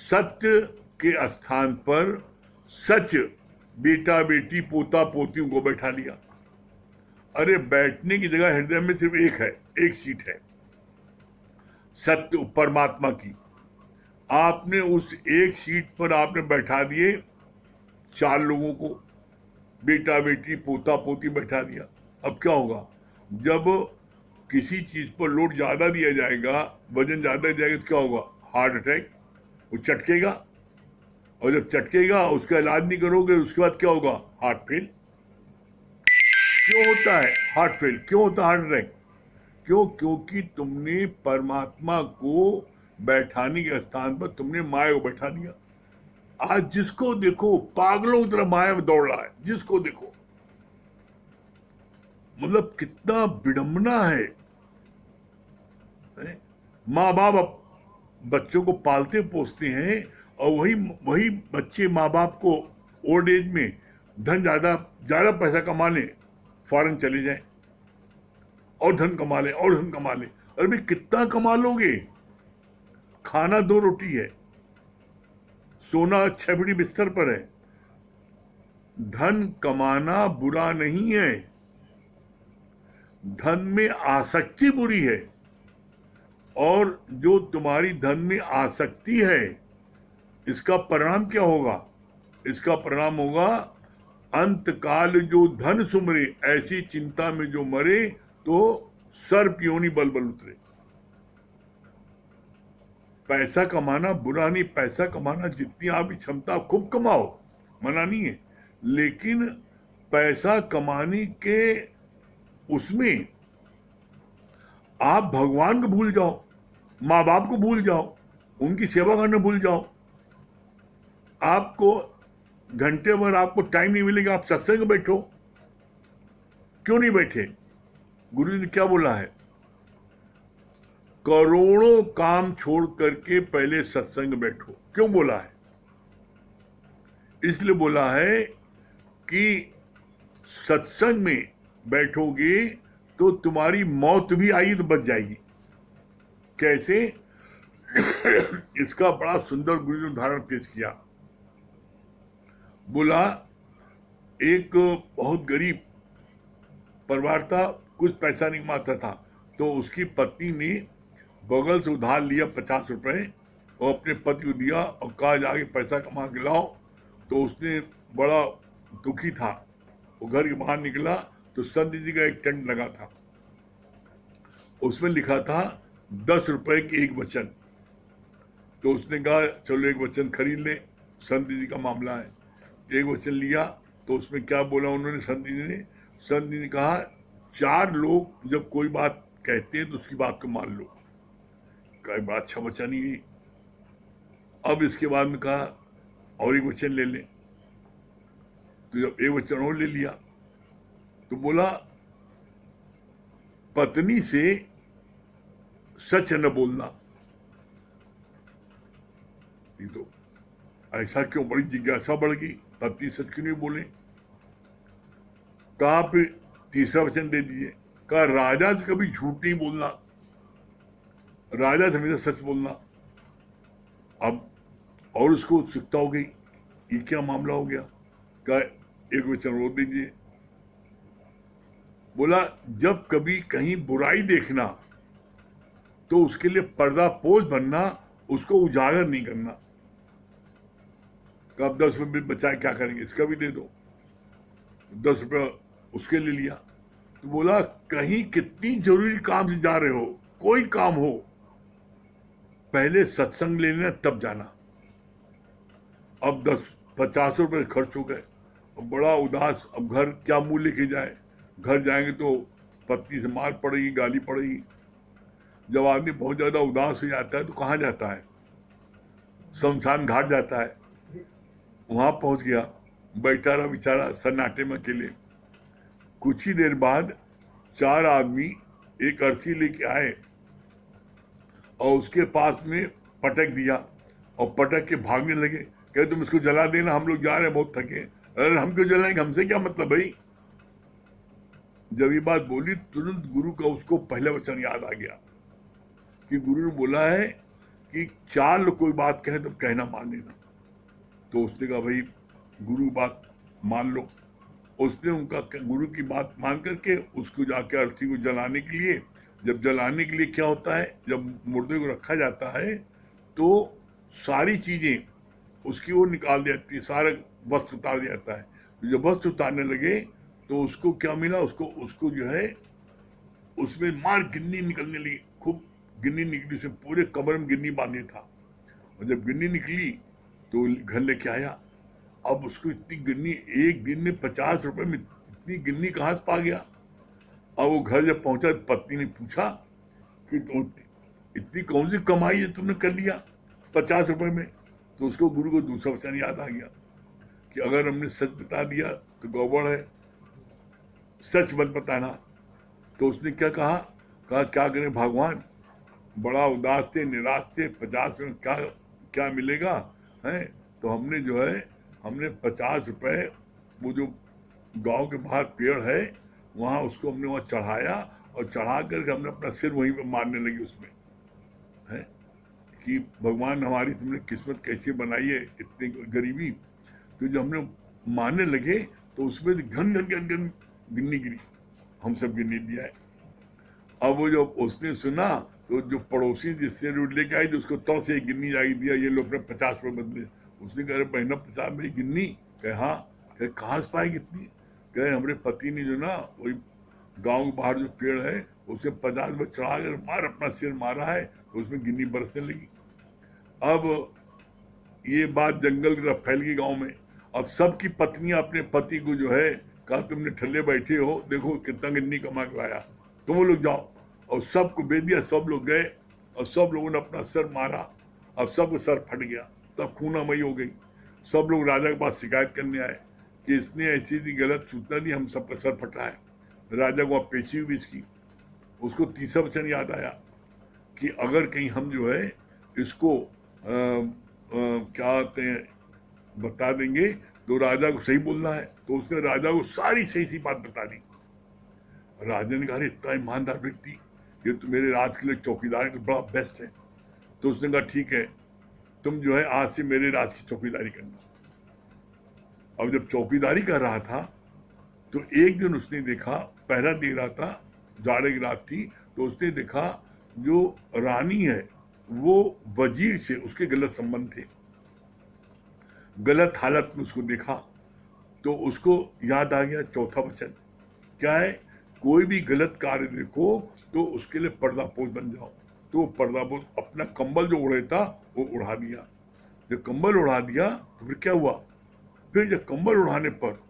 सत्य के स्थान पर सच, बेटा बेटी पोता पोतियों को बैठा लिया। अरे बैठने की जगह हृदय में सिर्फ एक है, एक सीट है, सत्य परमात्मा की। आपने उस एक सीट पर आपने बैठा दिए 4 लोगों को, बेटा बेटी पोता पोती बैठा दिया। अब क्या होगा? जब किसी चीज पर लोड ज्यादा दिया जाएगा, वजन ज्यादा जाएगा, तो क्या होगा? Heart attack. वो चटकेगा, और जब चटकेगा उसका इलाज नहीं करोगे, उसके बाद क्या होगा? Heart fail. क्यों होता है हार्ट फेल? क्यों होता है हार्ट अटैक? क्यों? क्योंकि तुमने परमात्मा को बैठाने के स्थान पर तुमने माया को बैठा दिया। आज जिसको देखो पागलों की तरह माया में दौड़ रहा है, जिसको देखो। मतलब कितना विडंबना है। माँ बाप बच्चों को पालते पोसते हैं और वही वही बच्चे माँ बाप को ओल्ड एज में धन ज्यादा ज्यादा पैसा कमा लें, फॉरेन चले जाएं और धन कमा लें और धन कमा लें। अरे भाई कितना कमा लोगे? खाना 2 रोटी है, सोना 6 फीट बिस्तर पर है। धन कमाना बुरा नहीं है, धन में आसक्ति बुरी है। और जो तुम्हारी धन में आसक्ति है, इसका परिणाम क्या होगा? इसका परिणाम होगा अंतकाल जो धन सुमरे, ऐसी चिंता में जो मरे तो सर्प योनि बल बल उतरे। पैसा कमाना बुरा नहीं, पैसा कमाना जितनी आपकी क्षमता, खूब कमाओ, मना नहीं है। लेकिन पैसा कमाने के उसमें आप भगवान को भूल जाओ, माँ बाप को भूल जाओ, उनकी सेवा करना भूल जाओ। आपको घंटे भर आपको टाइम नहीं मिलेगा, आप सत्संग में बैठो। क्यों नहीं बैठे? गुरु जी ने क्या बोला है? करोड़ों काम छोड़ करके पहले सत्संग में बैठो। क्यों बोला है? इसलिए बोला है कि सत्संग में बैठोगे तो तुम्हारी मौत भी आई तो बच जाएगी। कैसे? इसका बड़ा सुंदर गुरु ने उदाहरण पेश किया। बोला एक बहुत गरीब परिवार था, कुछ पैसा नहीं कमाता था, तो उसकी पत्नी ने बगल से उधार लिया 50 रुपए और अपने पति को दिया और कहा जाके पैसा कमा के लाओ। तो उसने बड़ा दुखी था, वो घर के बाहर निकला तो संत जी का एक टेंट लगा था, उसमें लिखा था 10 रुपए की एक वचन। तो उसने कहा चलो एक वचन खरीद ले, संत जी का मामला है। एक वचन लिया तो उसमें क्या बोला उन्होंने, संत जी ने कहा 4 लोग जब कोई बात कहते हैं तो उसकी बात को मान लो। कई बात अच्छा वचन ही है। अब इसके बाद में कहा और एक वचन ले ले। तो जब एक वचन और ले लिया तो बोला पत्नी से सच न बोलना। तो ऐसा क्यों? बड़ी जिज्ञासा बढ़ गई, पत्नी सच क्यों नहीं बोले? कहा फिर तीसरा वचन दे दीजिए। कहा राजा से कभी झूठ नहीं बोलना, राजा से हमेशा सच बोलना। अब और उसको उत्सुकता हो गई, ये क्या मामला हो गया? कहा एक वचन और दीजिए। बोला जब कभी कहीं बुराई देखना तो उसके लिए पर्दापोश बनना, उसको उजागर नहीं करना। कब 10 रुपये बचाए क्या करेंगे, इसका भी दे दो। 10 रुपये उसके लिए लिया। तो बोला कहीं कितनी जरूरी काम से जा रहे हो, कोई काम हो, पहले सत्संग ले लेना तब जाना। अब 50 रुपये खर्च हो गए, बड़ा उदास। अब घर क्या मुंह लेके जाए? घर जाएंगे तो पत्नी से मार पड़ेगी, गाली पड़ेगी। जब आदमी बहुत ज्यादा उदास हो जाता है तो कहाँ जाता है? शमशान घाट जाता है। वहां पहुंच गया, बैठा रहा बेचारा सन्नाटे में अकेले। कुछ ही देर बाद 4 आदमी एक अर्थी लेके आए और उसके पास में पटक दिया और पटक के भागने लगे। कहे तुम इसको जला देना, हम लोग जा रहे हैं, बहुत थके। अरे हम क्यों जलाएंगे, हमसे क्या मतलब भाई? जब ये बात बोली तुरंत गुरु का उसको पहला वचन याद आ गया कि गुरु ने बोला है कि 4 लोग कोई बात कहे तो कहना मान लेना। तो उसने कहा भाई गुरु बात मान लो। उसने उनका गुरु की बात मान करके उसको जाके अर्थी को जलाने के लिए, जब जलाने के लिए क्या होता है, जब मुर्दे को रखा जाता है तो सारी चीजें उसकी ओर निकाल दी जाती है, सारा वस्त्र उतार दिया जाता है। जब वस्त्र उतारने लगे तो उसको क्या मिला, उसको जो है उसमें मार गिन्नी निकलने लगी, खूब गिन्नी निकली, उसमें पूरे कमर में गिन्नी बांधे था। और जब गिन्नी निकली तो घर लेके आया। अब उसको इतनी गिन्नी, एक दिन में 50 रुपए में इतनी गिन्नी कहाँ से पा गया? अब वो घर जब पहुंचा पत्नी ने पूछा कि तो इतनी कौन सी कमाई है तुमने कर लिया 50 रुपए में? तो उसको गुरु को दूसरा वचन याद आ गया कि अगर हमने सच बता दिया तो गड़बड़ है, सच मत बताना। तो उसने क्या कहा, क्या करें भगवान, बड़ा उदास थे, निराश थे, 50 में क्या क्या मिलेगा है। तो हमने जो है हमने 50 रुपए, वो जो गांव के बाहर पेड़ है वहाँ उसको हमने वहाँ चढ़ाया, और चढ़ा करके हमने अपना सिर वहीं पे मारने लगी उसमें, है कि भगवान हमारी तुमने किस्मत कैसी बनाई है, इतनी गरीबी। तो जो हमने मारने लगे तो उसमें घन घन घन घन गिन्नी गिरी, हम सब गिन्नी दिया है। अब वो जब उसने सुना तो जो पड़ोसी जिससे रोड लेके आई, तो उसको तो से गिन्नी जागी दिया, ये लोग 50 रुपये बदले। उसने कहा बहना 50 में गिन्नी, कहे हाँ, कहे कहाँ से पाएगी इतनी, कहे हमारे पति ने जो ना वही गांव के बाहर जो पेड़ है उसे 50 में चढ़ा कर मार अपना सिर मारा है, तो उसमें गिन्नी बरसने लगी। अब ये बात जंगल की तरफ फैल गई गांव में। अब सबकी पत्नियां अपने पति को जो है कहा तुमने ठल्ले बैठे हो, देखो कितना गिन्नी कमा के लाया, तुम लोग जाओ। और सबको बेच दिया, सब लोग गए और सब लोगों ने अपना सर मारा। अब सबको सर फट गया, तब खूनामयी हो गई। सब लोग राजा के पास शिकायत करने आए कि इसने ऐसी ऐसी गलत सूचना दी, हम सबका सर फटा है। राजा को अब पेशी हुई इसकी। उसको तीसरा वचन याद आया कि अगर कहीं हम जो है इसको क्या कहते हैं बता देंगे तो राजा को सही बोलना है। तो उसने राजा को सारी सही सी बात बता दी। राजा ने कहा इतना ईमानदार व्यक्ति, ये तो मेरे राज के लिए चौकीदार के बड़ा बेस्ट है। तो उसने कहा ठीक है, तुम जो है आज से मेरे राज की चौकीदारी करना। अब जब चौकीदारी कर रहा था तो एक दिन उसने देखा, पहरा दे रहा था, जाड़े की रात थी, तो उसने देखा जो रानी है वो वजीर से उसके गलत संबंध थे, गलत हालत में उसको देखा। तो उसको याद आ गया चौथा वचन, क्या है, कोई भी गलत कार्य देखो तो उसके लिए पर्दापोश बन जाओ। तो वो पर्दापोश अपना कंबल जो उड़े था वो उड़ा दिया। जब कंबल उड़ा दिया तो फिर क्या हुआ, फिर जब कंबल उड़ाने पर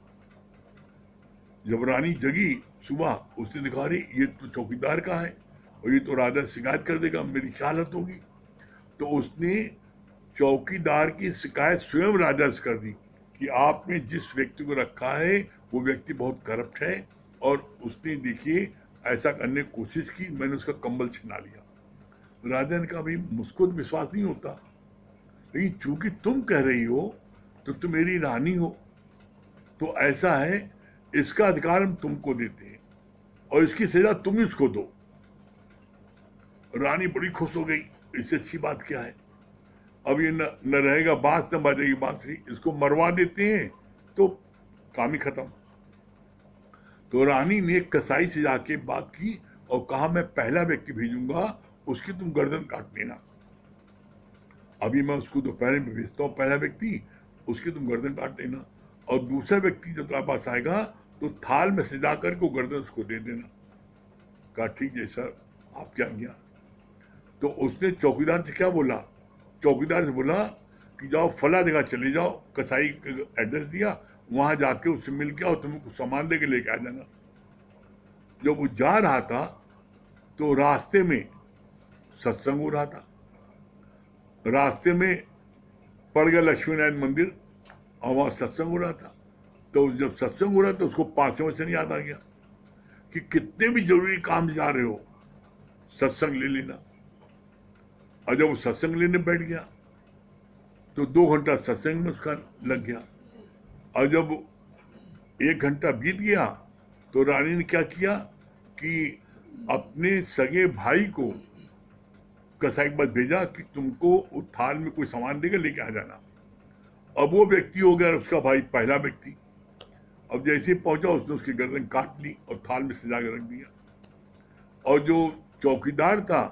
जब रानी जगी सुबह, उसने दिखा रही ये तो चौकीदार का है और ये तो राजा शिकायत कर देगा, मेरी क्या हालत होगी। तो उसने चौकीदार की शिकायत स्वयं राजा से कर दी कि आपने जिस व्यक्ति को रखा है वो व्यक्ति बहुत करप्ट है, और उसने देखिए ऐसा करने की कोशिश की, मैंने उसका कंबल छिना लिया। राजा ने कहा भाई मुझको तो विश्वास नहीं होता, लेकिन चूंकि तुम कह रही हो तो तुम मेरी रानी हो, तो ऐसा है इसका अधिकार हम तुमको देते हैं और इसकी सजा तुम ही उसको दो। रानी बड़ी खुश हो गई, इससे अच्छी बात क्या है, अब ये न रहेगा बांस न बजेगी बांसुरी, इसको मरवा देते हैं तो काम ही खत्म। तो रानी ने कसाई से जाके बात की और कहा मैं पहला व्यक्ति भेजूंगा, उसकी तुम गर्दन काट देना। अभी मैं उसको दोपहर में भेजता हूँ, पहला व्यक्ति, उसकी तुम गर्दन काट देना, और दूसरा व्यक्ति जब तुम्हारे पास आएगा तो थाल में सजा करके गर्दन उसको दे देना। कहा ठीक है सर, आपकी आज्ञा। तो उसने चौकीदार से क्या बोला, चौकीदार से बोला कि जाओ फला जगह चले जाओ, कसाई एड्रेस दिया, वहां जाके उससे मिल के और तुम्हें कुछ सामान दे के लेके आ जाना। जब वो जा रहा था तो रास्ते में सत्संग हो रहा था, रास्ते में पड़ गया लक्ष्मी नारायण मंदिर और वहां सत्संग हो रहा था। तो जब सत्संग हो रहा था तो उसको 5वें वचन याद आ गया कि कितने भी जरूरी काम जा रहे हो सत्संग ले लेना। और जब वो सत्संग लेने बैठ गया तो 2 घंटा सत्संग में उसका लग गया, और जब 1 घंटा बीत गया तो रानी ने क्या किया कि अपने सगे भाई को कसाई के पास भेजा कि तुमको उस थाल में कोई सामान देकर लेके आ जाना। अब वो व्यक्ति हो गया उसका भाई पहला व्यक्ति। अब जैसे ही पहुंचा उसने उसकी गर्दन काट ली और थाल में सजा के रख दिया। और जो चौकीदार था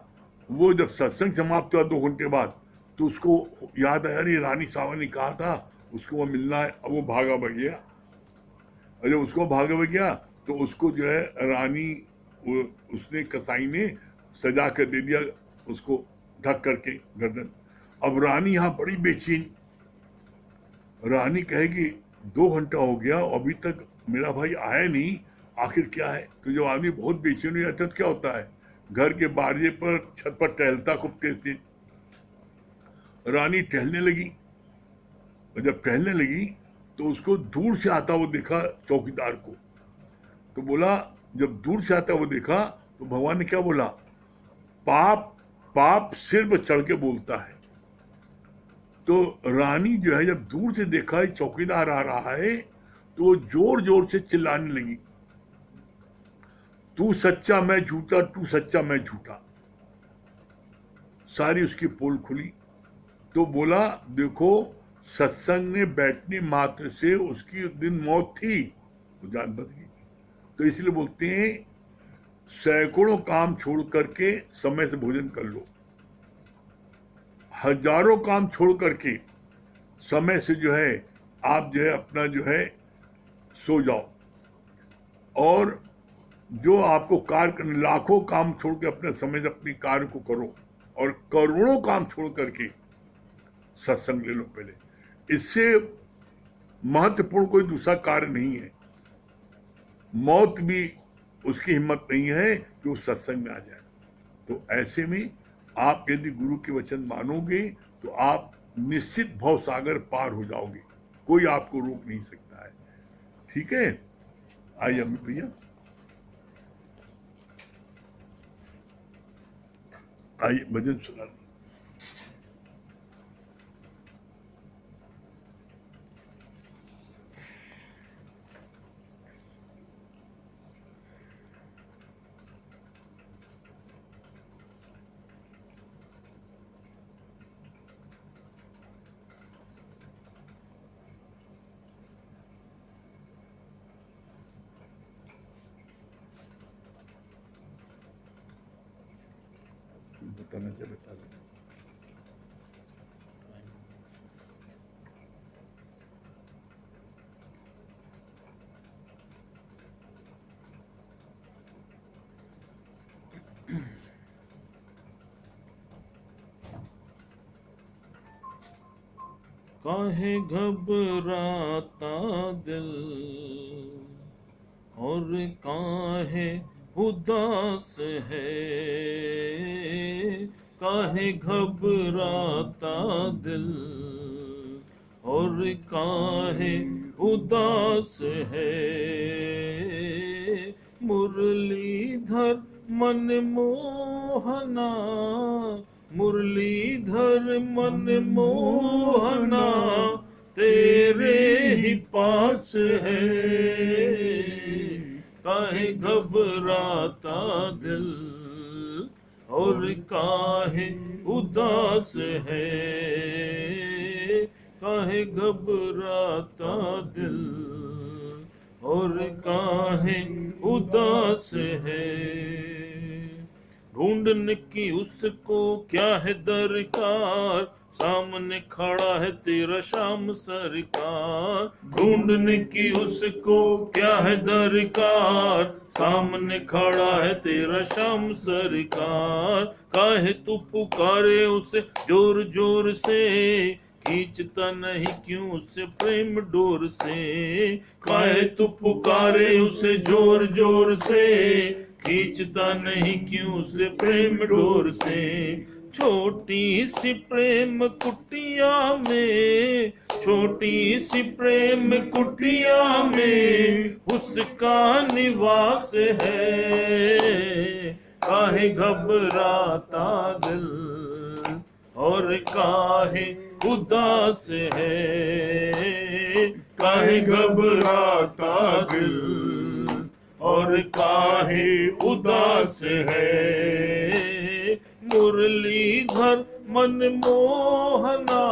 वो जब सत्संग समाप्त हुआ 2 घंटे बाद तो उसको याद आया अरे रानी साहब ने कहा था उसको वो मिलना है। अब वो भागा भाग गया, और जब उसको भागा भाग गया तो उसको जो है रानी उसने कसाई ने सजा कर दे दिया, उसको ढक करके गर्दन। अब रानी यहाँ बड़ी बेचैन, रानी कहेगी 2 घंटा हो गया अभी तक मेरा भाई आया नहीं, आखिर क्या है। तो जब आदमी बहुत बेचैन हो जाता है तो क्या होता है, घर के बारिये पर छत पर टहलता खूब तेज तेज। रानी टहलने लगी और जब टहलने लगी तो उसको दूर से आता वो देखा चौकीदार को, तो बोला, जब दूर से आता वो देखा तो भगवान ने क्या बोला, पाप पाप सिर पर चढ़ के बोलता है। तो रानी जो है जब दूर से देखा चौकीदार आ रहा है तो वो जोर जोर से चिल्लाने लगी, तू सच्चा मैं झूठा, तू सच्चा मैं झूठा। सारी उसकी पोल खुली। तो बोला, देखो सत्संग में बैठने मात्र से उसकी उस दिन मौत थी, वो जान बच गई। तो इसलिए बोलते हैं सैकड़ों काम छोड़ करके समय से भोजन कर लो, हजारों काम छोड़ करके समय से जो है आप जो है अपना जो है सो जाओ, और जो आपको कार्य करने, लाखों काम छोड़ के अपने समय से अपनी कार्य को करो, और करोड़ों काम छोड़ करके सत्संग ले लो पहले। इससे महत्वपूर्ण कोई दूसरा कार्य नहीं है। मौत भी उसकी हिम्मत नहीं है कि वो सत्संग में आ जाए। तो ऐसे में आप यदि गुरु के वचन मानोगे तो आप निश्चित भव सागर पार हो जाओगे, कोई आपको रोक नहीं सकता है। ठीक है, आइए अमित भैया, आइए भजन सुना। बताना चाहिए, बता दें। काहे घबराता दिल और काहे उदास है, काहे घबराता दिल और काहे उदास है, मुरलीधर मन मोहना, मुरलीधर मन मोहना तेरे ही पास है, काहे घबराता दिल और काहे उदास है, काहे घबराता दिल और काहे उदास है। ढूंढने की उसको क्या है दरकार, सामने खड़ा है तेरा श्याम सरकार। ढूंढने की उसको क्या है दरकार, सामने खड़ा है तेरा श्याम सरकार। काहे तू पुकारे उसे जोर जोर से, खींचता नहीं क्यों उसे प्रेम डोर से। काहे तू पुकारे उसे जोर जोर से, खींचता नहीं क्यों उसे प्रेम डोर से। छोटी सी प्रेम कुटिया में, छोटी सी प्रेम कुटिया में उसका निवास है, काहे घबराता दिल और काहे उदास है, काहे घबराता दिल और काहे उदास है। मुरलीधर मन मोहना,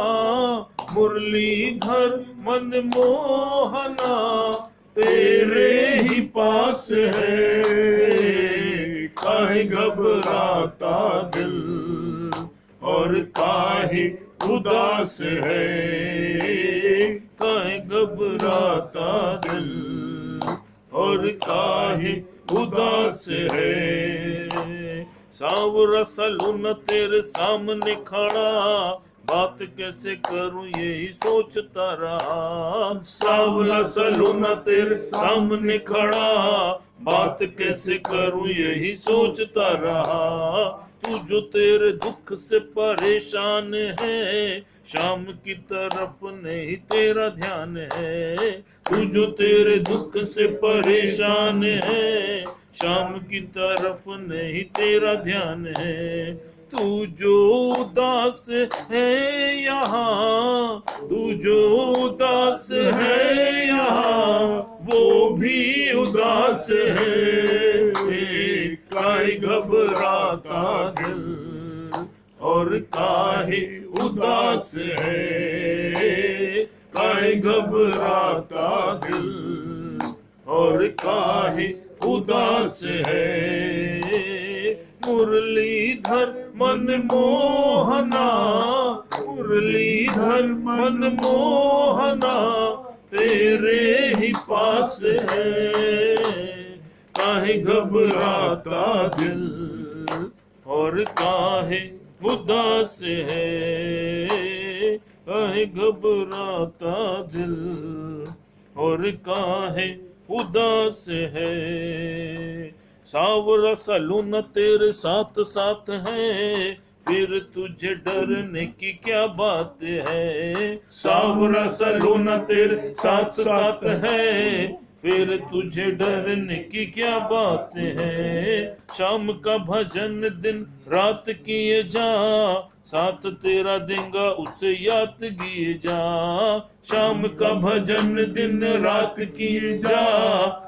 मुरलीधर मन मोहना तेरे ही पास है, काहे घबराता दिल और काहे उदास है, काहे घबराता दिल और काहे उदास है। सावरा सलूना तेरे सामने खड़ा, बात कैसे करूं यही सोचता रहा। सावरा सलूना तेरे सामने खड़ा, बात कैसे करूं यही सोचता रहा। तू जो तेरे दुख से परेशान है, शाम की तरफ नहीं तेरा ध्यान है। तू जो तेरे दुख से परेशान है, शाम की तरफ नहीं तेरा ध्यान है। तू जो उदास है यहाँ, तू जो उदास है यहाँ, वो भी उदास है। काहे घबराता दिल और काहे उदास है। काहे घबराता दिल और काहे उदास है। मुरलीधर मनमोहना, मुरलीधर मनमोहना, तेरे ही पास है। काहे घबराता दिल और काहे उदास है। काहे घबराता दिल और काहे उदास है। सावरा सलून तेरे साथ साथ है, फिर तुझे डरने की क्या बात है। सावरा सलून तेरे साथ साथ है, फिर तुझे डरने की क्या बात है। शाम का भजन दिन रात किए जा, साथ तेरा देगा उसे याद किए जा। शाम का भजन दिन रात किए जा,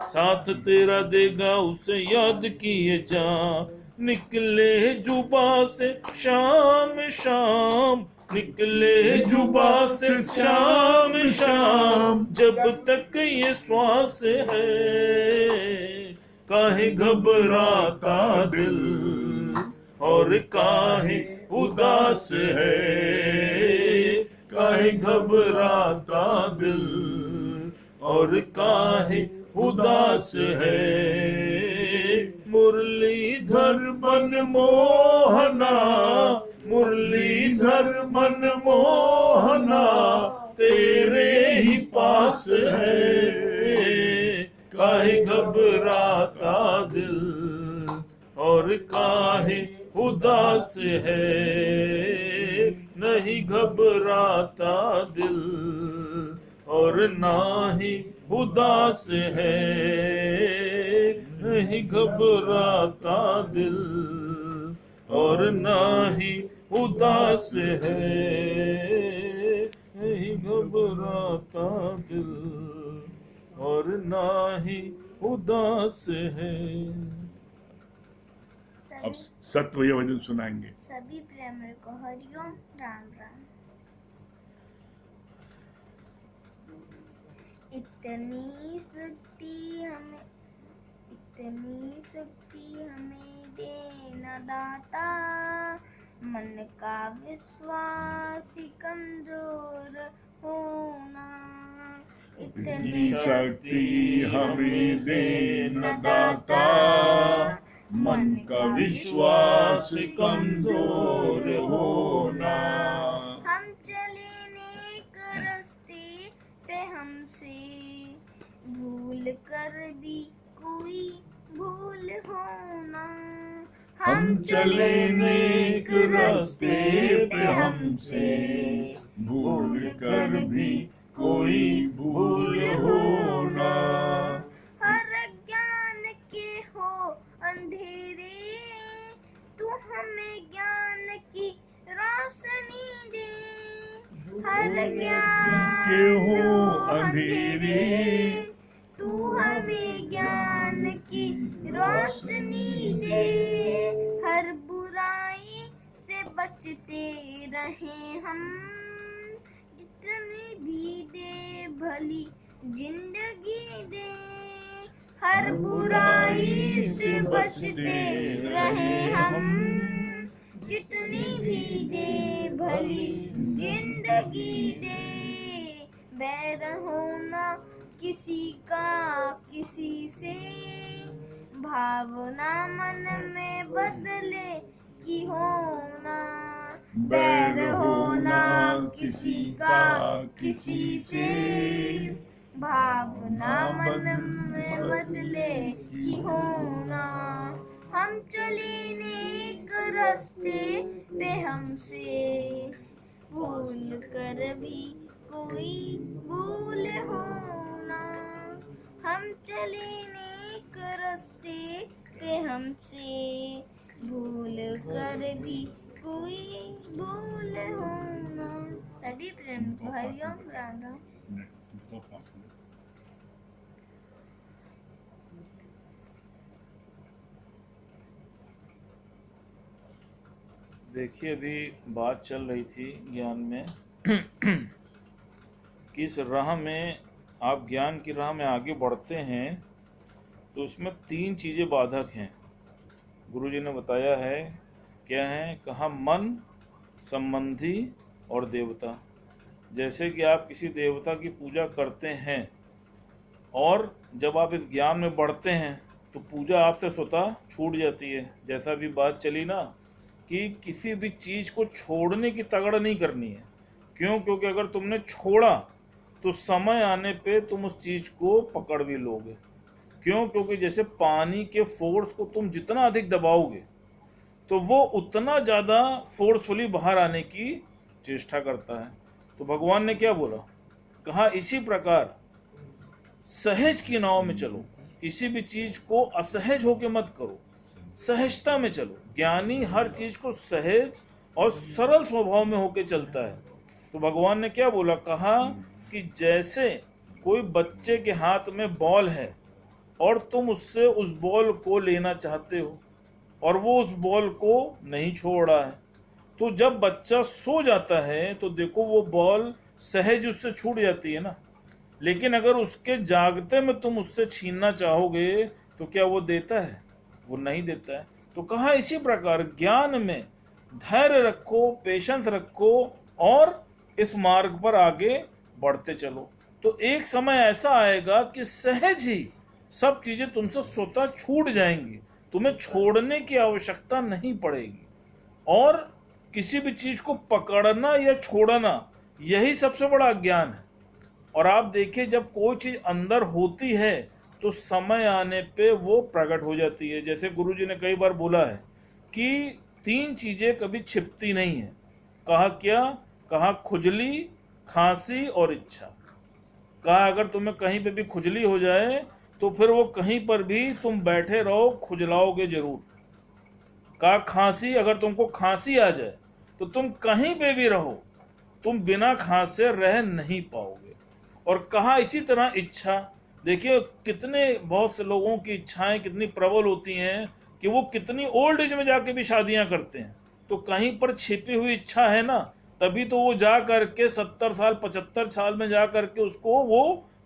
साथ तेरा देगा उसे याद किए जा। निकले जुबा से शाम शाम, निकले जुबा से शाम शाम, जब तक ये श्वास है। काहे घबराता दिल और काहे उदास है। काहे घबराता दिल और काहे उदास है। मुरलीधर मनमोहना, मुरलीधर मनमोहना, तेरे ही पास है। काहे घबराता दिल और काहे उदास है। नहीं घबराता दिल और ना ही उदास है। नहीं घबराता दिल और ना ही उदास है। नहीं घबराता दिल और ना ही उदास है। अब सत्य भजन सुनाएंगे। सभी प्रेमियों को हरिओम राम राम। इतनी शक्ति हमें देना दाता, मन का विश्वास कमजोर होना। इतनी शक्ति हमें देना दाता, मन का विश्वास कमजोर होना। हम चले नेक रास्ते पे, हमसे भूल कर भी कोई भूल होना। हम चले नेक रास्ते पे, हमसे भूल कर भी कोई भूल होना। हर ज्ञान के हो अंधेरे, तू हमें ज्ञान की रोशनी दे। हर ज्ञान के हो अंधेरे, तू हमें ज्ञान की रोशनी दे। हर बुराई से बचते रहें हम, जितनी भी दे भली जिंदगी दे। हर बुराई से बचते रहें हम, जितनी भी दे भली जिंदगी दे। बैर होना किसी का किसी से, भावना मन में बदले की होना। बैर होना किसी का किसी से, भावना मन में बदले की होना। हम चले नेक रास्ते पे हमसे, भूल कर भी कोई भूल हो ना। हम चले नेक रास्ते पे हमसे, भूल कर भी कोई भूल हो ना। सभी प्रेम को हरिओम राम राम। तो पास में। देखिए, अभी बात चल रही थी ज्ञान में कि इस राह में आप ज्ञान की राह में आगे बढ़ते हैं तो उसमें 3 चीज़ें बाधक हैं। गुरुजी ने बताया है, क्या है? कहा मन, संबंधी और देवता। जैसे कि आप किसी देवता की पूजा करते हैं और जब आप इस ज्ञान में बढ़ते हैं तो पूजा आपसे स्वतः छूट जाती है। जैसा भी बात चली ना कि किसी भी चीज़ को छोड़ने की तगड़ नहीं करनी है। क्यों? क्योंकि अगर तुमने छोड़ा तो समय आने पे तुम उस चीज़ को पकड़ भी लोगे। क्यों? क्योंकि जैसे पानी के फोर्स को तुम जितना अधिक दबाओगे तो वो उतना ज़्यादा फोर्सफुली बाहर आने की चेष्टा करता है। तो भगवान ने क्या बोला? कहा इसी प्रकार सहज की नाव में चलो, किसी भी चीज को असहज होके मत करो, सहजता में चलो। ज्ञानी हर चीज को सहज और सरल स्वभाव में होके चलता है। तो भगवान ने क्या बोला? कहा कि जैसे कोई बच्चे के हाथ में बॉल है और तुम उससे उस बॉल को लेना चाहते हो और वो उस बॉल को नहीं छोड़ रहा है, तो जब बच्चा सो जाता है तो देखो वो बॉल सहज उससे छूट जाती है ना। लेकिन अगर उसके जागते में तुम उससे छीनना चाहोगे तो क्या वो देता है? वो नहीं देता है। तो कहा इसी प्रकार ज्ञान में धैर्य रखो, पेशेंस रखो और इस मार्ग पर आगे बढ़ते चलो। तो एक समय ऐसा आएगा कि सहज ही सब चीजें तुमसे स्वतः छूट जाएंगी, तुम्हें छोड़ने की आवश्यकता नहीं पड़ेगी। और किसी भी चीज को पकड़ना या छोड़ना, यही सबसे बड़ा ज्ञान है। और आप देखिए, जब कोई चीज अंदर होती है तो समय आने पे वो प्रकट हो जाती है। जैसे गुरुजी ने कई बार बोला है कि 3 चीजें कभी छिपती नहीं है। कहा क्या? कहा खुजली, खांसी और इच्छा। कहा अगर तुम्हें कहीं पे भी खुजली हो जाए तो फिर वो कहीं पर भी तुम बैठे रहो, खुजलाओगे जरूर। कहा खांसी, अगर तुमको खांसी आ जाए तो तुम कहीं पे भी रहो, तुम बिना खांसे रह नहीं पाओगे। और कहा इसी तरह इच्छा। देखिए कितने बहुत से लोगों की इच्छाएं कितनी प्रबल होती हैं कि वो कितनी ओल्ड एज में जाके भी शादियां करते हैं। तो कहीं पर छिपी हुई इच्छा है ना, तभी तो वो जा करके 70 साल 75 साल में जा करके उसको वो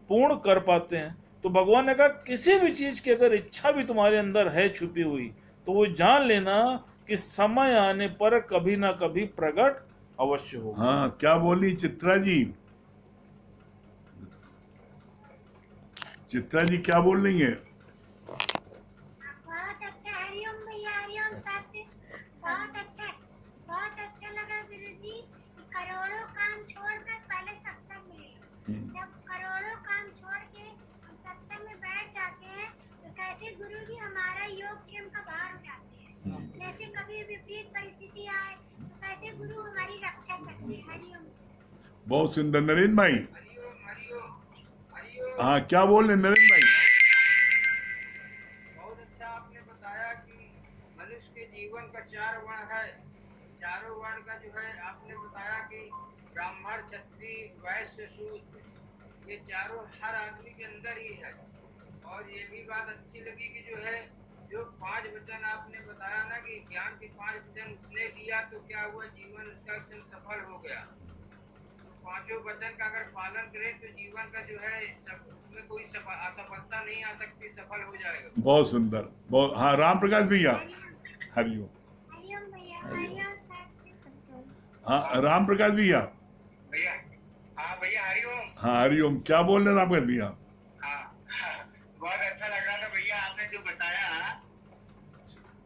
पूर्ण कर पाते हैं। तो भगवान ने कहा किसी भी चीज की अगर इच्छा भी तुम्हारे अंदर है छुपी हुई तो वो जान लेना कि समय आने पर कभी ना कभी प्रकट अवश्य होगा। हाँ, क्या बोली चित्रा जी? चित्रा जी क्या बोल रही है? बहुत अच्छा। हरिओम भैया, हरिओम साथी। बहुत अच्छा लगा गुरुजी। करोड़ों काम छोड़कर पहले सत्संग मिले। जब करोड़ों काम छोड़ के हम सत्संग में बैठ जाते हैं तो कैसे गुरुजी हमारा योगक्षेम का भार उठाते हैं। जैसे कभी विपरीत परिस्थिति आए तो कैसे गुरु हमारी रक्षा करते हैं। हरिओम। बहुत सुंदर। नरेंद्र भाई, हाँ क्या बोल रहे नरेंद्र भाई? बहुत अच्छा आपने बताया कि मनुष्य के जीवन का 4 वर्ण है। चारों वर्ण का जो है आपने बताया कि ब्राह्मण, क्षत्रिय, वैश्य, शूद्र, ये चारों हर आदमी के अंदर ही है। और ये भी बात अच्छी लगी कि जो है जो 5 वचन आपने बताया ना कि ज्ञान के 5 वचन उसने दिया तो क्या हुआ, जीवन उसका एकदम सफल हो गया। पांचों वचन का अगर पालन करें तो जीवन का जो है उसमें कोई असफलता नहीं आ सकती, सफल हो जाएगा। बहुत सुंदर। बहुत। हाँ राम प्रकाश भैया, हरिओम। हरिओम भैया, हरिओम साथी। हाँ राम प्रकाश भैया। भैया, हाँ भैया हरिओम। हाँ हरिओम, क्या बोल रहे राम प्रकाश भैया? हाँ, बहुत अच्छा लग रहा था भैया आपने जो बताया,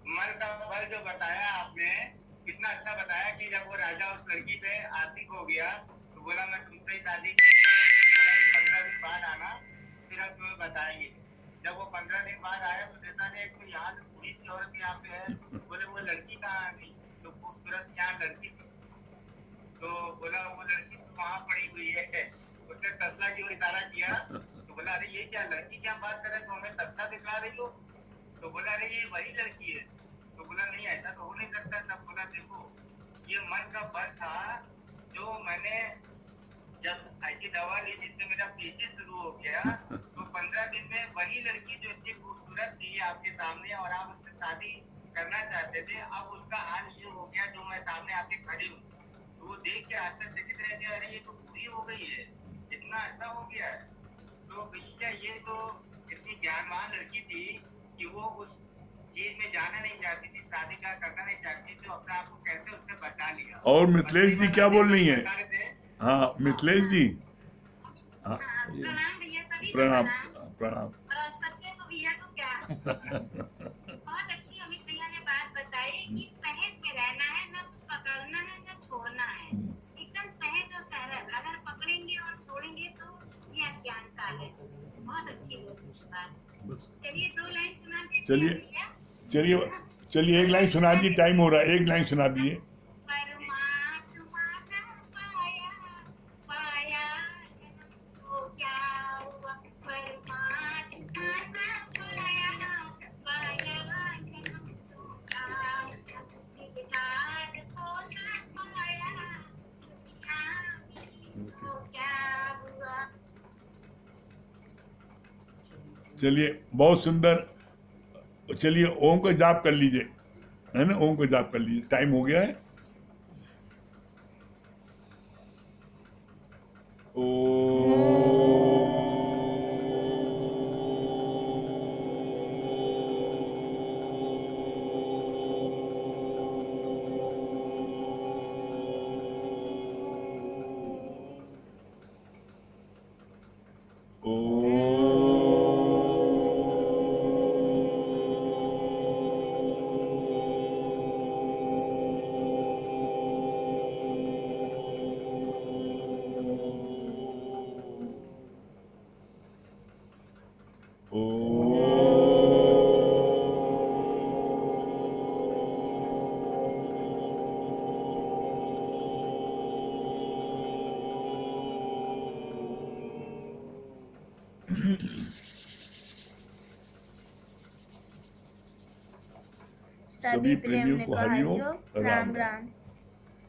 मन का फल जो बताया आपने, कितना अच्छा बताया कि जब वो राजा उस लड़की पे आशिक हो गया तो बोला मैं तुमसे ही शादी 15 दिन बाद आना, फिर हम तुम्हें बताएंगे। जब वो 15 दिन बाद आया तो देखा ने एक यहाँ से पूरी सी औरत यहाँ पे है, बोले वो लड़की कहाँ आ गई, तो खूबसूरत यहाँ लड़की थी, तो बोला वो लड़की तो वहाँ पड़ी हुई है। उसने तसला की ओर इशारा किया, तो बोला अरे ये क्या लड़की क्या बात कर रहे, तो हमें तसला दिखला रही हो, तो बोला अरे ये वही लड़की है, तो बोला नहीं ऐसा तो हो नहीं सकता। तब बोला देखो ये मन का बल था, जो मैंने जब ऐसी दवा ली जिससे मेरा पीछे शुरू हो गया, तो 15 दिन में वही लड़की जो इतनी खूबसूरत थी आपके सामने और आप उससे शादी करना चाहते थे, अब उसका हाल ये हो गया जो मैं सामने आपके खड़ी हूँ, तो वो देख के आश्चर्यचकित रह गया, अरे ये तो पूरी हो गई है, इतना ऐसा हो गया है। तो भैया ये तो इतनी ज्ञानवान लड़की थी कि वो उस चीज में जाना नहीं चाहती थी, शादी ब्याह करना नहीं चाहती थी, तो अपने आप को कैसे उसने बचा लिया। और मिथिलेश जी क्या बोल रही हैं? बता रहे थे। हाँ मिथिलेश जी, हाँ प्रणाम भैया, सभी को प्रणाम प्रणाम। प्रणाम। और सबके तो भैया को क्या बहुत अच्छी अमित भैया ने बात बताई कि सहज में रहना है, न कुछ पकड़ना है न छोड़ना है, एकदम सहज और सरल। अगर पकड़ेंगे और छोड़ेंगे तो ये अज्ञान काल है। बहुत अच्छी बात। चलिए 2 लाइन सुना दीजिए चलिए भैया। चलिए चलिए, एक लाइन सुना दीजिए, टाइम हो रहा है, एक लाइन सुना दीजिए। परमात्मा का पाया, पाया जन्म को क्या हुआ, परमात्मा का पाया, पाया जन्म को क्या हुआ, निधान को ना पाया, दुनिया में को क्या हुआ। चलिए बहुत सुंदर। चलिए ओम का जाप कर लीजिए, है ना, ओम का जाप कर लीजिए, टाइम हो गया है। सभी प्रेमियों को हरिओम, राम राम।